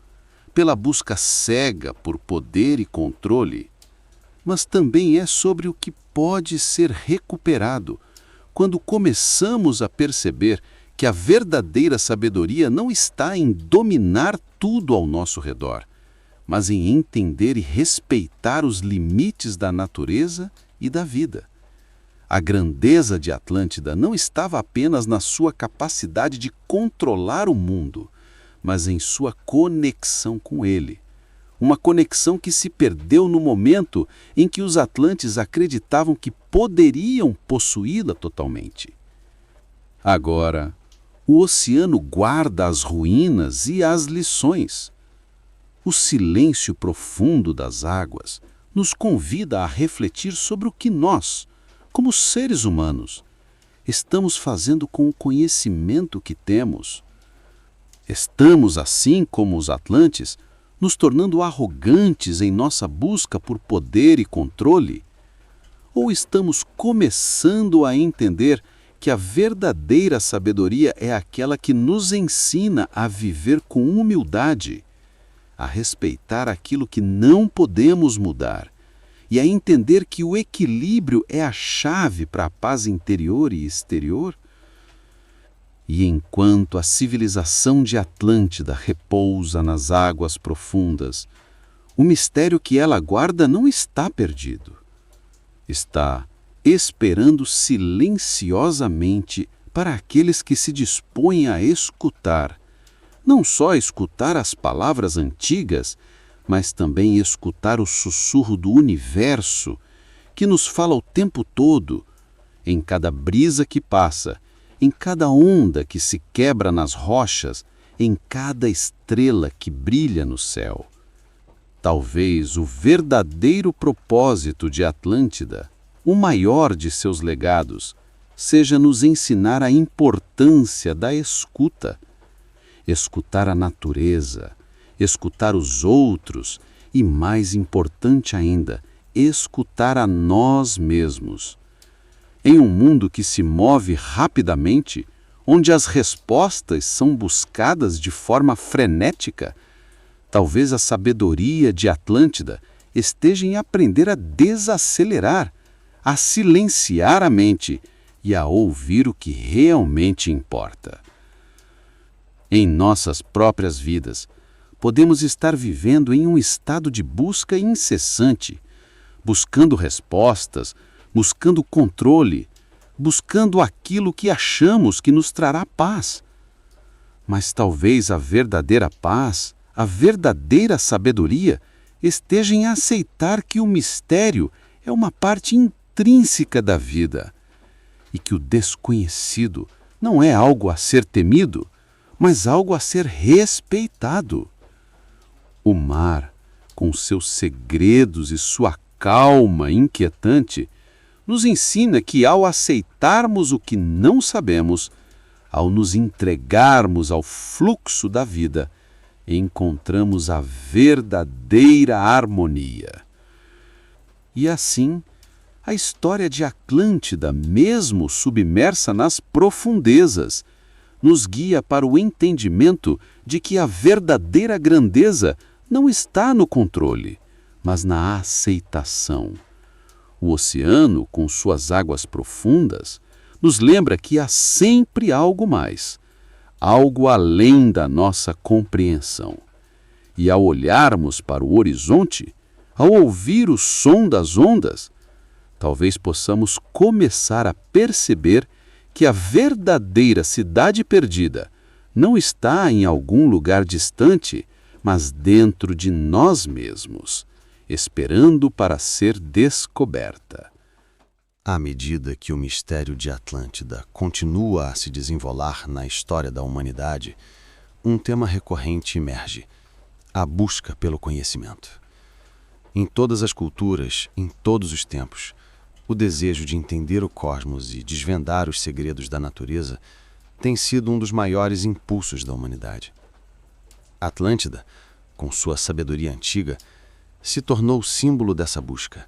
pela busca cega por poder e controle, mas também é sobre o que pode ser recuperado quando começamos a perceber que a verdadeira sabedoria não está em dominar tudo ao nosso redor, mas em entender e respeitar os limites da natureza e da vida. A grandeza de Atlântida não estava apenas na sua capacidade de controlar o mundo, mas em sua conexão com ele, uma conexão que se perdeu no momento em que os atlantes acreditavam que poderiam possuí-la totalmente. Agora, o oceano guarda as ruínas e as lições. O silêncio profundo das águas nos convida a refletir sobre o que nós, como seres humanos, estamos fazendo com o conhecimento que temos. Estamos, assim como os atlantes, nos tornando arrogantes em nossa busca por poder e controle? Ou estamos começando a entender que a verdadeira sabedoria é aquela que nos ensina a viver com humildade, a respeitar aquilo que não podemos mudar e a entender que o equilíbrio é a chave para a paz interior e exterior? E enquanto a civilização de Atlântida repousa nas águas profundas, o mistério que ela guarda não está perdido. Está esperando silenciosamente para aqueles que se dispõem a escutar, não só escutar as palavras antigas, mas também escutar o sussurro do universo, que nos fala o tempo todo, em cada brisa que passa, em cada onda que se quebra nas rochas, em cada estrela que brilha no céu. Talvez o verdadeiro propósito de Atlântida, o maior de seus legados, seja nos ensinar a importância da escuta. Escutar a natureza, escutar os outros e, mais importante ainda, escutar a nós mesmos. Em um mundo que se move rapidamente, onde as respostas são buscadas de forma frenética, talvez a sabedoria de Atlântida esteja em aprender a desacelerar, a silenciar a mente e a ouvir o que realmente importa. Em nossas próprias vidas, podemos estar vivendo em um estado de busca incessante, buscando respostas, buscando controle, buscando aquilo que achamos que nos trará paz. Mas talvez a verdadeira paz, a verdadeira sabedoria, esteja em aceitar que o mistério é uma parte intrínseca da vida e que o desconhecido não é algo a ser temido, mas algo a ser respeitado. O mar, com seus segredos e sua calma inquietante, nos ensina que ao aceitarmos o que não sabemos, ao nos entregarmos ao fluxo da vida, encontramos a verdadeira harmonia. E assim, a história de Atlântida, mesmo submersa nas profundezas, nos guia para o entendimento de que a verdadeira grandeza não está no controle, mas na aceitação. O oceano, com suas águas profundas, nos lembra que há sempre algo mais, algo além da nossa compreensão. E ao olharmos para o horizonte, ao ouvir o som das ondas, talvez possamos começar a perceber que a verdadeira cidade perdida não está em algum lugar distante, mas dentro de nós mesmos, esperando para ser descoberta. À medida que o mistério de Atlântida continua a se desenrolar na história da humanidade, um tema recorrente emerge: a busca pelo conhecimento. Em todas as culturas, em todos os tempos, o desejo de entender o cosmos e desvendar os segredos da natureza tem sido um dos maiores impulsos da humanidade. Atlântida, com sua sabedoria antiga, se tornou símbolo dessa busca.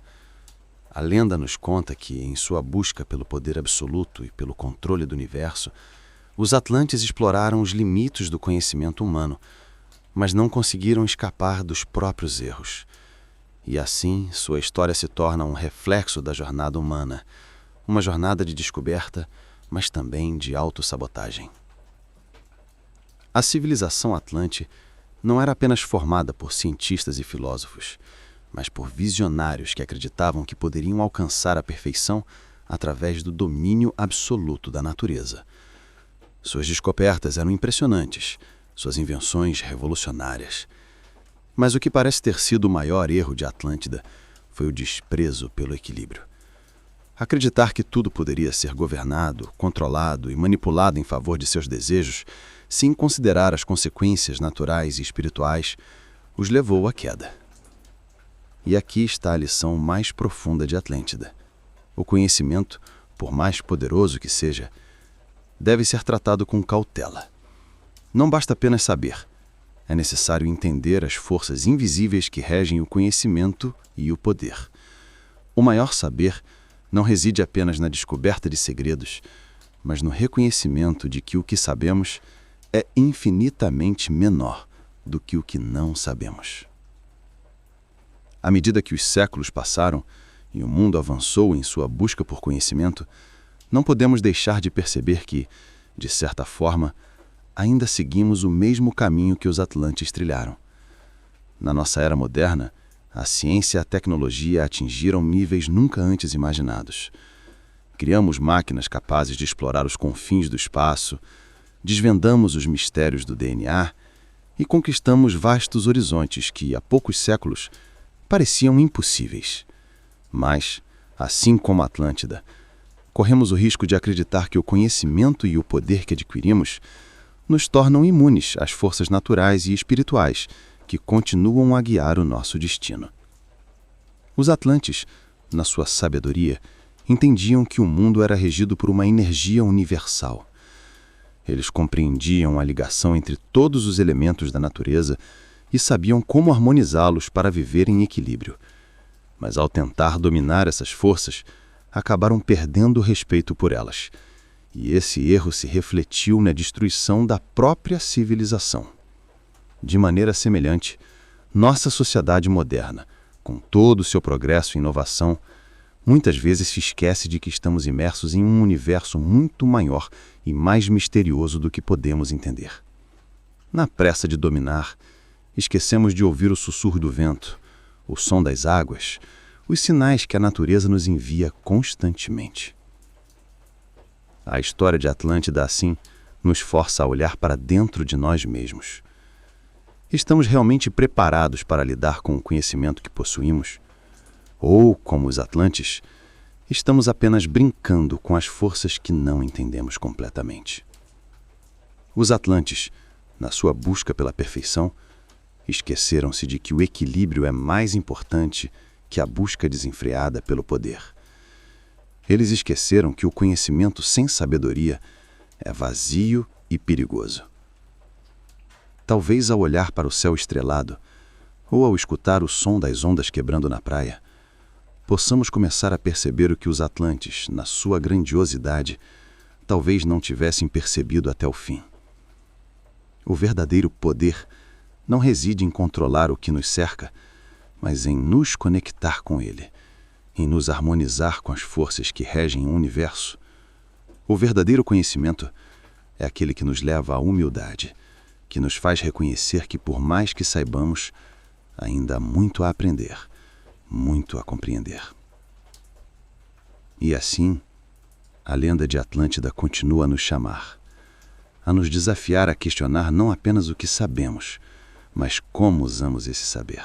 A lenda nos conta que, em sua busca pelo poder absoluto e pelo controle do universo, os atlantes exploraram os limites do conhecimento humano, mas não conseguiram escapar dos próprios erros. E assim, sua história se torna um reflexo da jornada humana, uma jornada de descoberta, mas também de autossabotagem. A civilização atlante não era apenas formada por cientistas e filósofos, mas por visionários que acreditavam que poderiam alcançar a perfeição através do domínio absoluto da natureza. Suas descobertas eram impressionantes, suas invenções revolucionárias. Mas o que parece ter sido o maior erro de Atlântida foi o desprezo pelo equilíbrio. Acreditar que tudo poderia ser governado, controlado e manipulado em favor de seus desejos, sem considerar as consequências naturais e espirituais, os levou à queda. E aqui está a lição mais profunda de Atlântida. O conhecimento, por mais poderoso que seja, deve ser tratado com cautela. Não basta apenas saber. É necessário entender as forças invisíveis que regem o conhecimento e o poder. O maior saber não reside apenas na descoberta de segredos, mas no reconhecimento de que o que sabemos é infinitamente menor do que o que não sabemos. À medida que os séculos passaram e o mundo avançou em sua busca por conhecimento, não podemos deixar de perceber que, de certa forma, ainda seguimos o mesmo caminho que os atlantes trilharam. Na nossa era moderna, a ciência e a tecnologia atingiram níveis nunca antes imaginados. Criamos máquinas capazes de explorar os confins do espaço, desvendamos os mistérios do DNA e conquistamos vastos horizontes que, há poucos séculos, pareciam impossíveis. Mas, assim como a Atlântida, corremos o risco de acreditar que o conhecimento e o poder que adquirimos nos tornam imunes às forças naturais e espirituais que continuam a guiar o nosso destino. Os atlantes, na sua sabedoria, entendiam que o mundo era regido por uma energia universal. Eles compreendiam a ligação entre todos os elementos da natureza e sabiam como harmonizá-los para viver em equilíbrio. Mas ao tentar dominar essas forças, acabaram perdendo o respeito por elas. E esse erro se refletiu na destruição da própria civilização. De maneira semelhante, nossa sociedade moderna, com todo o seu progresso e inovação, muitas vezes se esquece de que estamos imersos em um universo muito maior e mais misterioso do que podemos entender. Na pressa de dominar, esquecemos de ouvir o sussurro do vento, o som das águas, os sinais que a natureza nos envia constantemente. A história de Atlântida, assim, nos força a olhar para dentro de nós mesmos. Estamos realmente preparados para lidar com o conhecimento que possuímos? Ou, como os atlantes, estamos apenas brincando com as forças que não entendemos completamente? Os atlantes, na sua busca pela perfeição, esqueceram-se de que o equilíbrio é mais importante que a busca desenfreada pelo poder. Eles esqueceram que o conhecimento sem sabedoria é vazio e perigoso. Talvez ao olhar para o céu estrelado, ou ao escutar o som das ondas quebrando na praia, possamos começar a perceber o que os atlantes, na sua grandiosidade, talvez não tivessem percebido até o fim. O verdadeiro poder não reside em controlar o que nos cerca, mas em nos conectar com ele, em nos harmonizar com as forças que regem o universo. O verdadeiro conhecimento é aquele que nos leva à humildade, que nos faz reconhecer que, por mais que saibamos, ainda há muito a aprender, muito a compreender. E assim, a lenda de Atlântida continua a nos chamar, a nos desafiar a questionar não apenas o que sabemos, mas como usamos esse saber.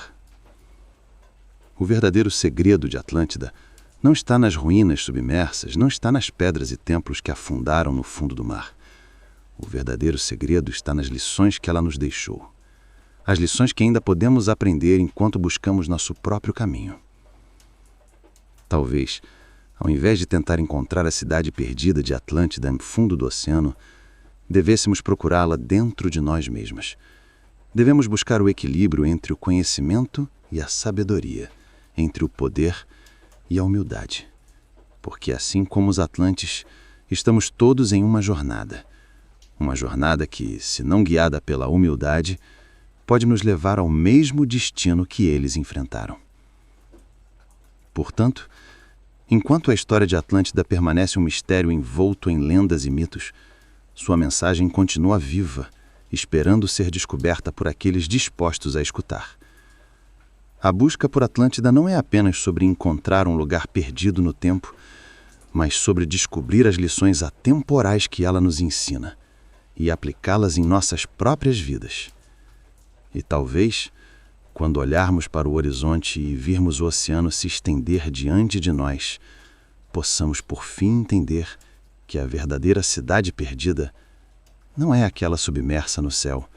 O verdadeiro segredo de Atlântida não está nas ruínas submersas, não está nas pedras e templos que afundaram no fundo do mar. O verdadeiro segredo está nas lições que ela nos deixou. As lições que ainda podemos aprender enquanto buscamos nosso próprio caminho. Talvez, ao invés de tentar encontrar a cidade perdida de Atlântida no fundo do oceano, devêssemos procurá-la dentro de nós mesmos. Devemos buscar o equilíbrio entre o conhecimento e a sabedoria, entre o poder e a humildade. Porque assim como os atlantes, estamos todos em uma jornada. Uma jornada que, se não guiada pela humildade, pode nos levar ao mesmo destino que eles enfrentaram. Portanto, enquanto a história de Atlântida permanece um mistério envolto em lendas e mitos, sua mensagem continua viva, esperando ser descoberta por aqueles dispostos a escutar. A busca por Atlântida não é apenas sobre encontrar um lugar perdido no tempo, mas sobre descobrir as lições atemporais que ela nos ensina e aplicá-las em nossas próprias vidas. E talvez, Quando olharmos para o horizonte e virmos o oceano se estender diante de nós, possamos por fim entender que a verdadeira cidade perdida não é aquela submersa no céu,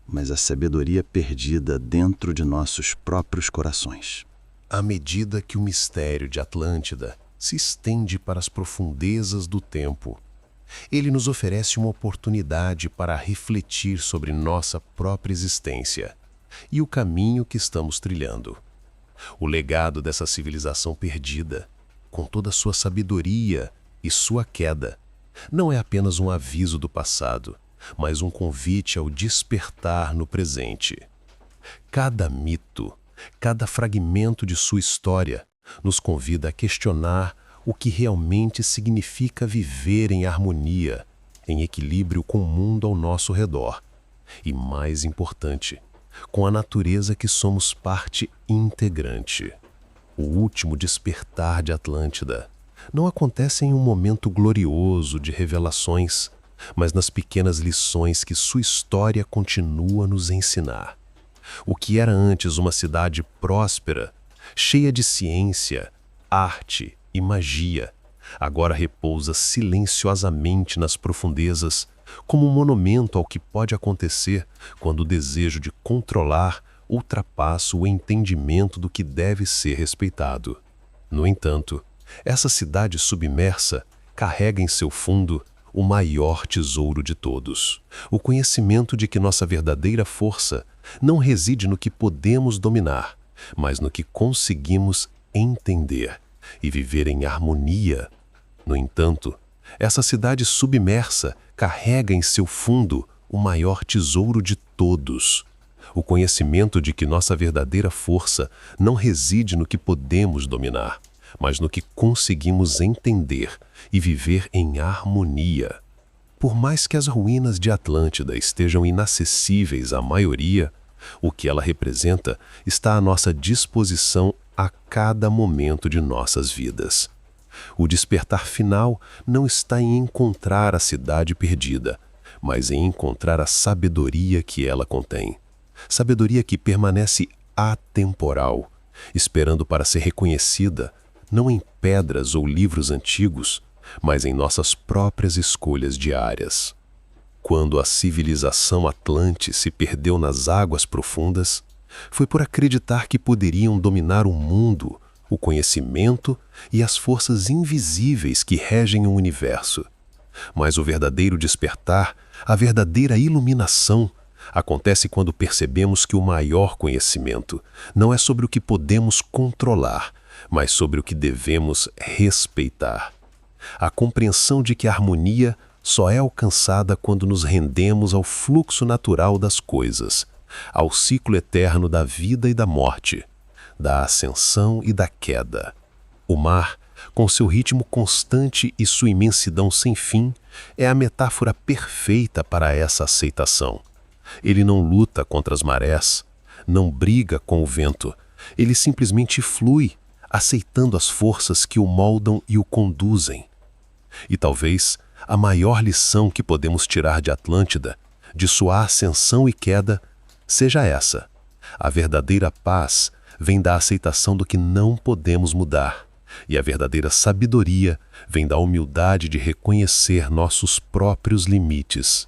mas a sabedoria perdida dentro de nossos próprios corações. À medida que o mistério de Atlântida se estende para as profundezas do tempo, ele nos oferece uma oportunidade para refletir sobre nossa própria existência e o caminho que estamos trilhando. O legado dessa civilização perdida, com toda a sua sabedoria e sua queda, não é apenas um aviso do passado, mas um convite ao despertar no presente. Cada mito, cada fragmento de sua história nos convida a questionar o que realmente significa viver em harmonia, em equilíbrio com o mundo ao nosso redor. E, mais importante, com a natureza que somos parte integrante. O último despertar de Atlântida não acontece em um momento glorioso de revelações, mas nas pequenas lições que sua história continua a nos ensinar. O que era antes uma cidade próspera, cheia de ciência, arte e magia, agora repousa silenciosamente nas profundezas, como um monumento ao que pode acontecer quando o desejo de controlar ultrapassa o entendimento do que deve ser respeitado. No entanto, essa cidade submersa carrega em seu fundo o maior tesouro de todos, o conhecimento de que nossa verdadeira força não reside no que podemos dominar, mas no que conseguimos entender e viver em harmonia. No entanto, essa cidade submersa carrega em seu fundo o maior tesouro de todos, o conhecimento de que nossa verdadeira força não reside no que podemos dominar, mas no que conseguimos entender e viver em harmonia. Por mais que as ruínas de Atlântida estejam inacessíveis à maioria, o que ela representa está à nossa disposição a cada momento de nossas vidas. O despertar final não está em encontrar a cidade perdida, mas em encontrar a sabedoria que ela contém. Sabedoria que permanece atemporal, esperando para ser reconhecida, não em pedras ou livros antigos, mas em nossas próprias escolhas diárias. Quando a civilização Atlante se perdeu nas águas profundas, foi por acreditar que poderiam dominar o mundo, o conhecimento e as forças invisíveis que regem o universo. Mas o verdadeiro despertar, a verdadeira iluminação, acontece quando percebemos que o maior conhecimento não é sobre o que podemos controlar, mas sobre o que devemos respeitar. A compreensão de que a harmonia só é alcançada quando nos rendemos ao fluxo natural das coisas, ao ciclo eterno da vida e da morte, da ascensão e da queda. O mar, com seu ritmo constante e sua imensidão sem fim, é a metáfora perfeita para essa aceitação. Ele não luta contra as marés, não briga com o vento, ele simplesmente flui, aceitando as forças que o moldam e o conduzem. E talvez a maior lição que podemos tirar de Atlântida, de sua ascensão e queda, seja essa: a verdadeira paz vem da aceitação do que não podemos mudar, e a verdadeira sabedoria vem da humildade de reconhecer nossos próprios limites.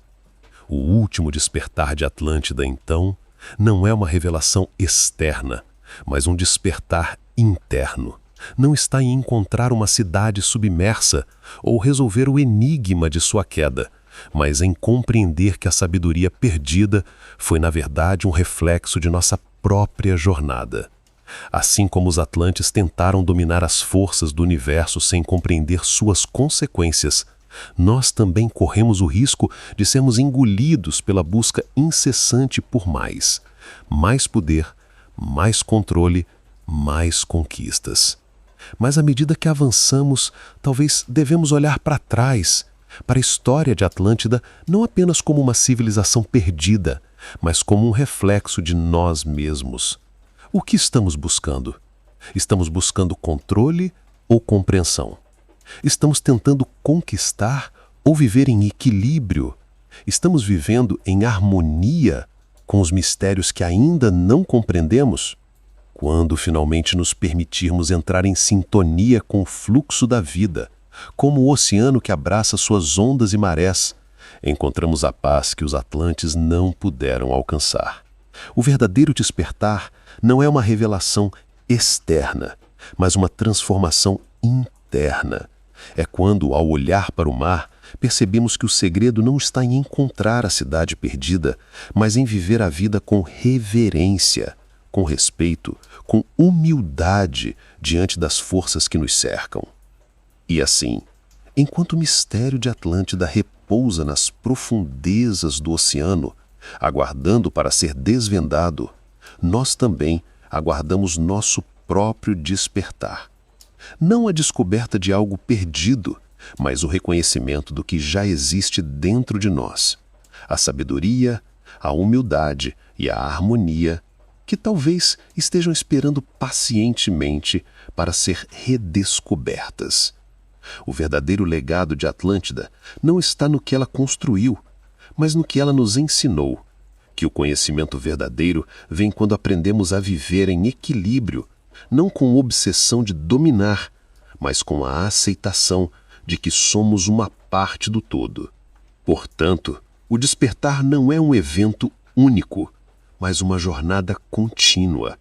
O último despertar de Atlântida, então, não é uma revelação externa, mas um despertar interno. Não está em encontrar uma cidade submersa ou resolver o enigma de sua queda, mas em compreender que a sabedoria perdida foi, na verdade, um reflexo de nossa própria jornada. Assim como os atlantes tentaram dominar as forças do universo sem compreender suas consequências, nós também corremos o risco de sermos engolidos pela busca incessante por mais poder, mais controle, mais conquistas. Mas à medida que avançamos, talvez devemos olhar para trás, para a história de Atlântida, não apenas como uma civilização perdida, mas como um reflexo de nós mesmos. O que estamos buscando? Estamos buscando controle ou compreensão? Estamos tentando conquistar ou viver em equilíbrio? Estamos vivendo em harmonia com os mistérios que ainda não compreendemos? Quando finalmente nos permitirmos entrar em sintonia com o fluxo da vida, como o oceano que abraça suas ondas e marés, encontramos a paz que os atlantes não puderam alcançar. O verdadeiro despertar não é uma revelação externa, mas uma transformação interna. É quando, ao olhar para o mar, percebemos que o segredo não está em encontrar a cidade perdida, mas em viver a vida com reverência, com respeito, com humildade diante das forças que nos cercam. E assim, enquanto o mistério de Atlântida repousa nas profundezas do oceano, aguardando para ser desvendado, nós também aguardamos nosso próprio despertar. Não a descoberta de algo perdido, mas o reconhecimento do que já existe dentro de nós. A sabedoria, a humildade e a harmonia que talvez estejam esperando pacientemente para ser redescobertas. O verdadeiro legado de Atlântida não está no que ela construiu, mas no que ela nos ensinou, que o conhecimento verdadeiro vem quando aprendemos a viver em equilíbrio, não com obsessão de dominar, mas com a aceitação de que somos uma parte do todo. Portanto, o despertar não é um evento único, mas uma jornada contínua.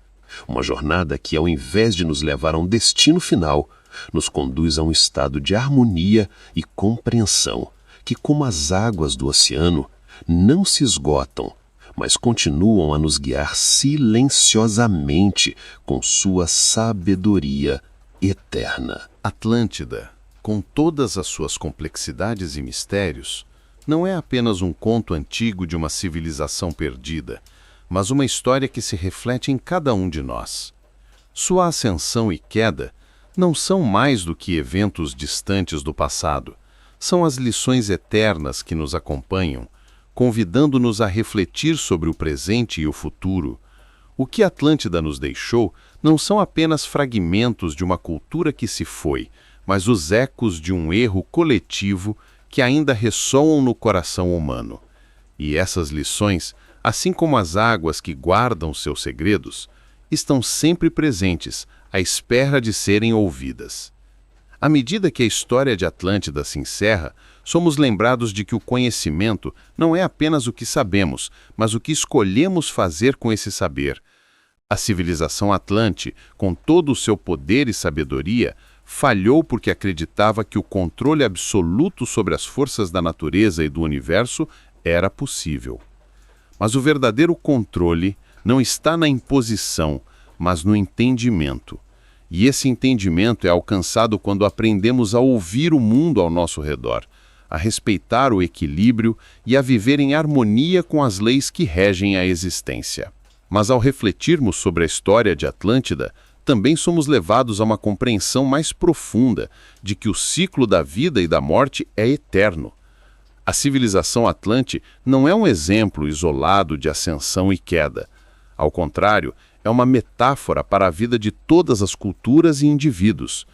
Uma jornada que, ao invés de nos levar a um destino final, nos conduz a um estado de harmonia e compreensão que, como as águas do oceano, não se esgotam, mas continuam a nos guiar silenciosamente com sua sabedoria eterna. Atlântida, com todas as suas complexidades e mistérios, não é apenas um conto antigo de uma civilização perdida, mas uma história que se reflete em cada um de nós. Sua ascensão e queda não são mais do que eventos distantes do passado, são as lições eternas que nos acompanham, convidando-nos a refletir sobre o presente e o futuro. O que Atlântida nos deixou não são apenas fragmentos de uma cultura que se foi, mas os ecos de um erro coletivo que ainda ressoam no coração humano. E essas lições, assim como as águas que guardam seus segredos, estão sempre presentes, à espera de serem ouvidas. À medida que a história de Atlântida se encerra, somos lembrados de que o conhecimento não é apenas o que sabemos, mas o que escolhemos fazer com esse saber. A civilização Atlante, com todo o seu poder e sabedoria, falhou porque acreditava que o controle absoluto sobre as forças da natureza e do universo era possível. Mas o verdadeiro controle não está na imposição, mas no entendimento. E esse entendimento é alcançado quando aprendemos a ouvir o mundo ao nosso redor, a respeitar o equilíbrio e a viver em harmonia com as leis que regem a existência. Mas ao refletirmos sobre a história de Atlântida, também somos levados a uma compreensão mais profunda de que o ciclo da vida e da morte é eterno. A civilização Atlante não é um exemplo isolado de ascensão e queda. Ao contrário, é uma metáfora para a vida de todas as culturas e indivíduos.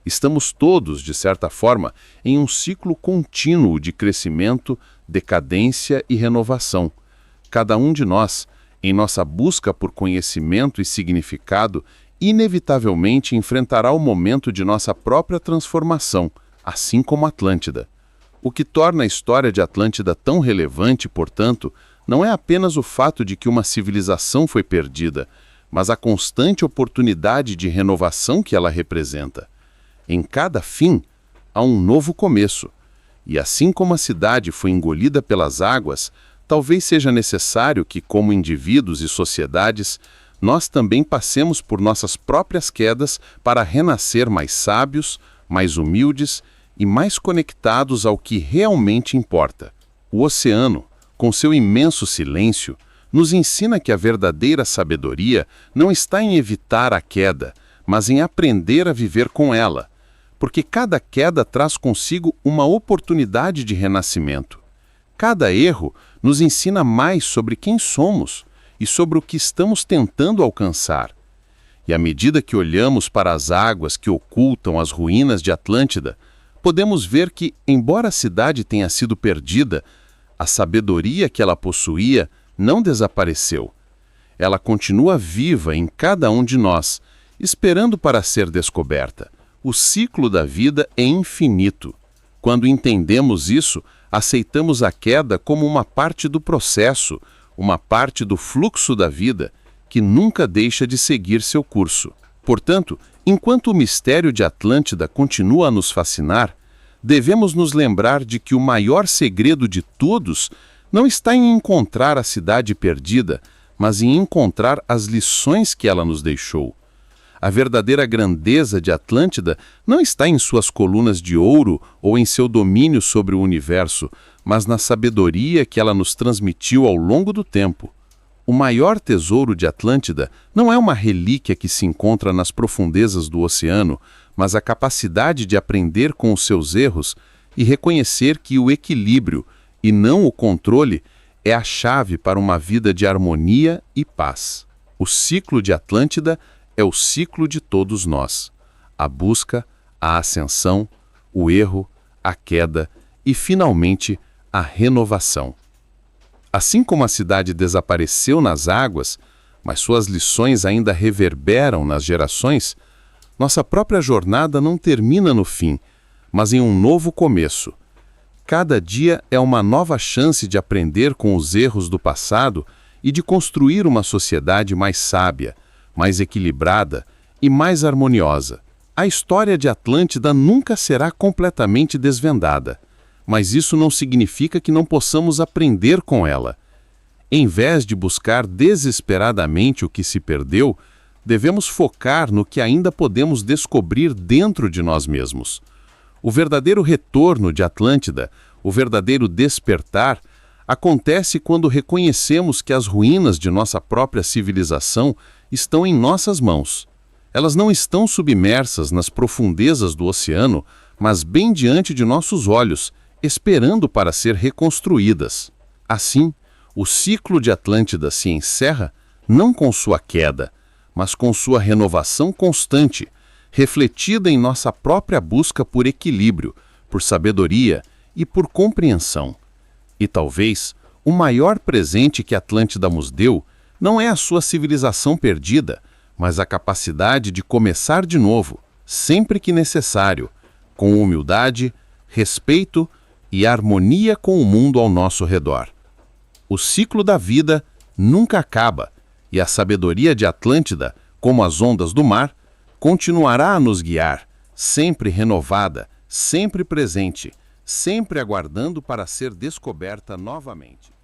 Estamos todos, de certa forma, em um ciclo contínuo de crescimento, decadência e renovação. Cada um de nós, em nossa busca por conhecimento e significado, inevitavelmente enfrentará o momento de nossa própria transformação, assim como Atlântida. O que torna a história de Atlântida tão relevante, portanto, não é apenas o fato de que uma civilização foi perdida, mas a constante oportunidade de renovação que ela representa. Em cada fim, há um novo começo. E assim como a cidade foi engolida pelas águas, talvez seja necessário que, como indivíduos e sociedades, nós também passemos por nossas próprias quedas para renascer mais sábios, mais humildes e mais conectados ao que realmente importa. O oceano, com seu imenso silêncio, nos ensina que a verdadeira sabedoria não está em evitar a queda, mas em aprender a viver com ela, porque cada queda traz consigo uma oportunidade de renascimento. Cada erro nos ensina mais sobre quem somos e sobre o que estamos tentando alcançar. E à medida que olhamos para as águas que ocultam as ruínas de Atlântida, podemos ver que, embora a cidade tenha sido perdida, a sabedoria que ela possuía não desapareceu. Ela continua viva em cada um de nós, esperando para ser descoberta. O ciclo da vida é infinito. Quando entendemos isso, aceitamos a queda como uma parte do processo, uma parte do fluxo da vida, que nunca deixa de seguir seu curso. Portanto, enquanto o mistério de Atlântida continua a nos fascinar, devemos nos lembrar de que o maior segredo de todos não está em encontrar a cidade perdida, mas em encontrar as lições que ela nos deixou. A verdadeira grandeza de Atlântida não está em suas colunas de ouro ou em seu domínio sobre o universo, mas na sabedoria que ela nos transmitiu ao longo do tempo. O maior tesouro de Atlântida não é uma relíquia que se encontra nas profundezas do oceano, mas a capacidade de aprender com os seus erros e reconhecer que o equilíbrio, e não o controle, é a chave para uma vida de harmonia e paz. O ciclo de Atlântida é o ciclo de todos nós. A busca, a ascensão, o erro, a queda e, finalmente, a renovação. Assim como a cidade desapareceu nas águas, mas suas lições ainda reverberam nas gerações, nossa própria jornada não termina no fim, mas em um novo começo. Cada dia é uma nova chance de aprender com os erros do passado e de construir uma sociedade mais sábia, mais equilibrada e mais harmoniosa. A história de Atlântida nunca será completamente desvendada, mas isso não significa que não possamos aprender com ela. Em vez de buscar desesperadamente o que se perdeu, devemos focar no que ainda podemos descobrir dentro de nós mesmos. O verdadeiro retorno de Atlântida, o verdadeiro despertar, acontece quando reconhecemos que as ruínas de nossa própria civilização estão em nossas mãos. Elas não estão submersas nas profundezas do oceano, mas bem diante de nossos olhos, esperando para ser reconstruídas. Assim, o ciclo de Atlântida se encerra não com sua queda, mas com sua renovação constante, refletida em nossa própria busca por equilíbrio, por sabedoria e por compreensão. E talvez o maior presente que Atlântida nos deu não é a sua civilização perdida, mas a capacidade de começar de novo, sempre que necessário, com humildade, respeito e harmonia com o mundo ao nosso redor. O ciclo da vida nunca acaba, e a sabedoria de Atlântida, como as ondas do mar, continuará a nos guiar, sempre renovada, sempre presente, sempre aguardando para ser descoberta novamente.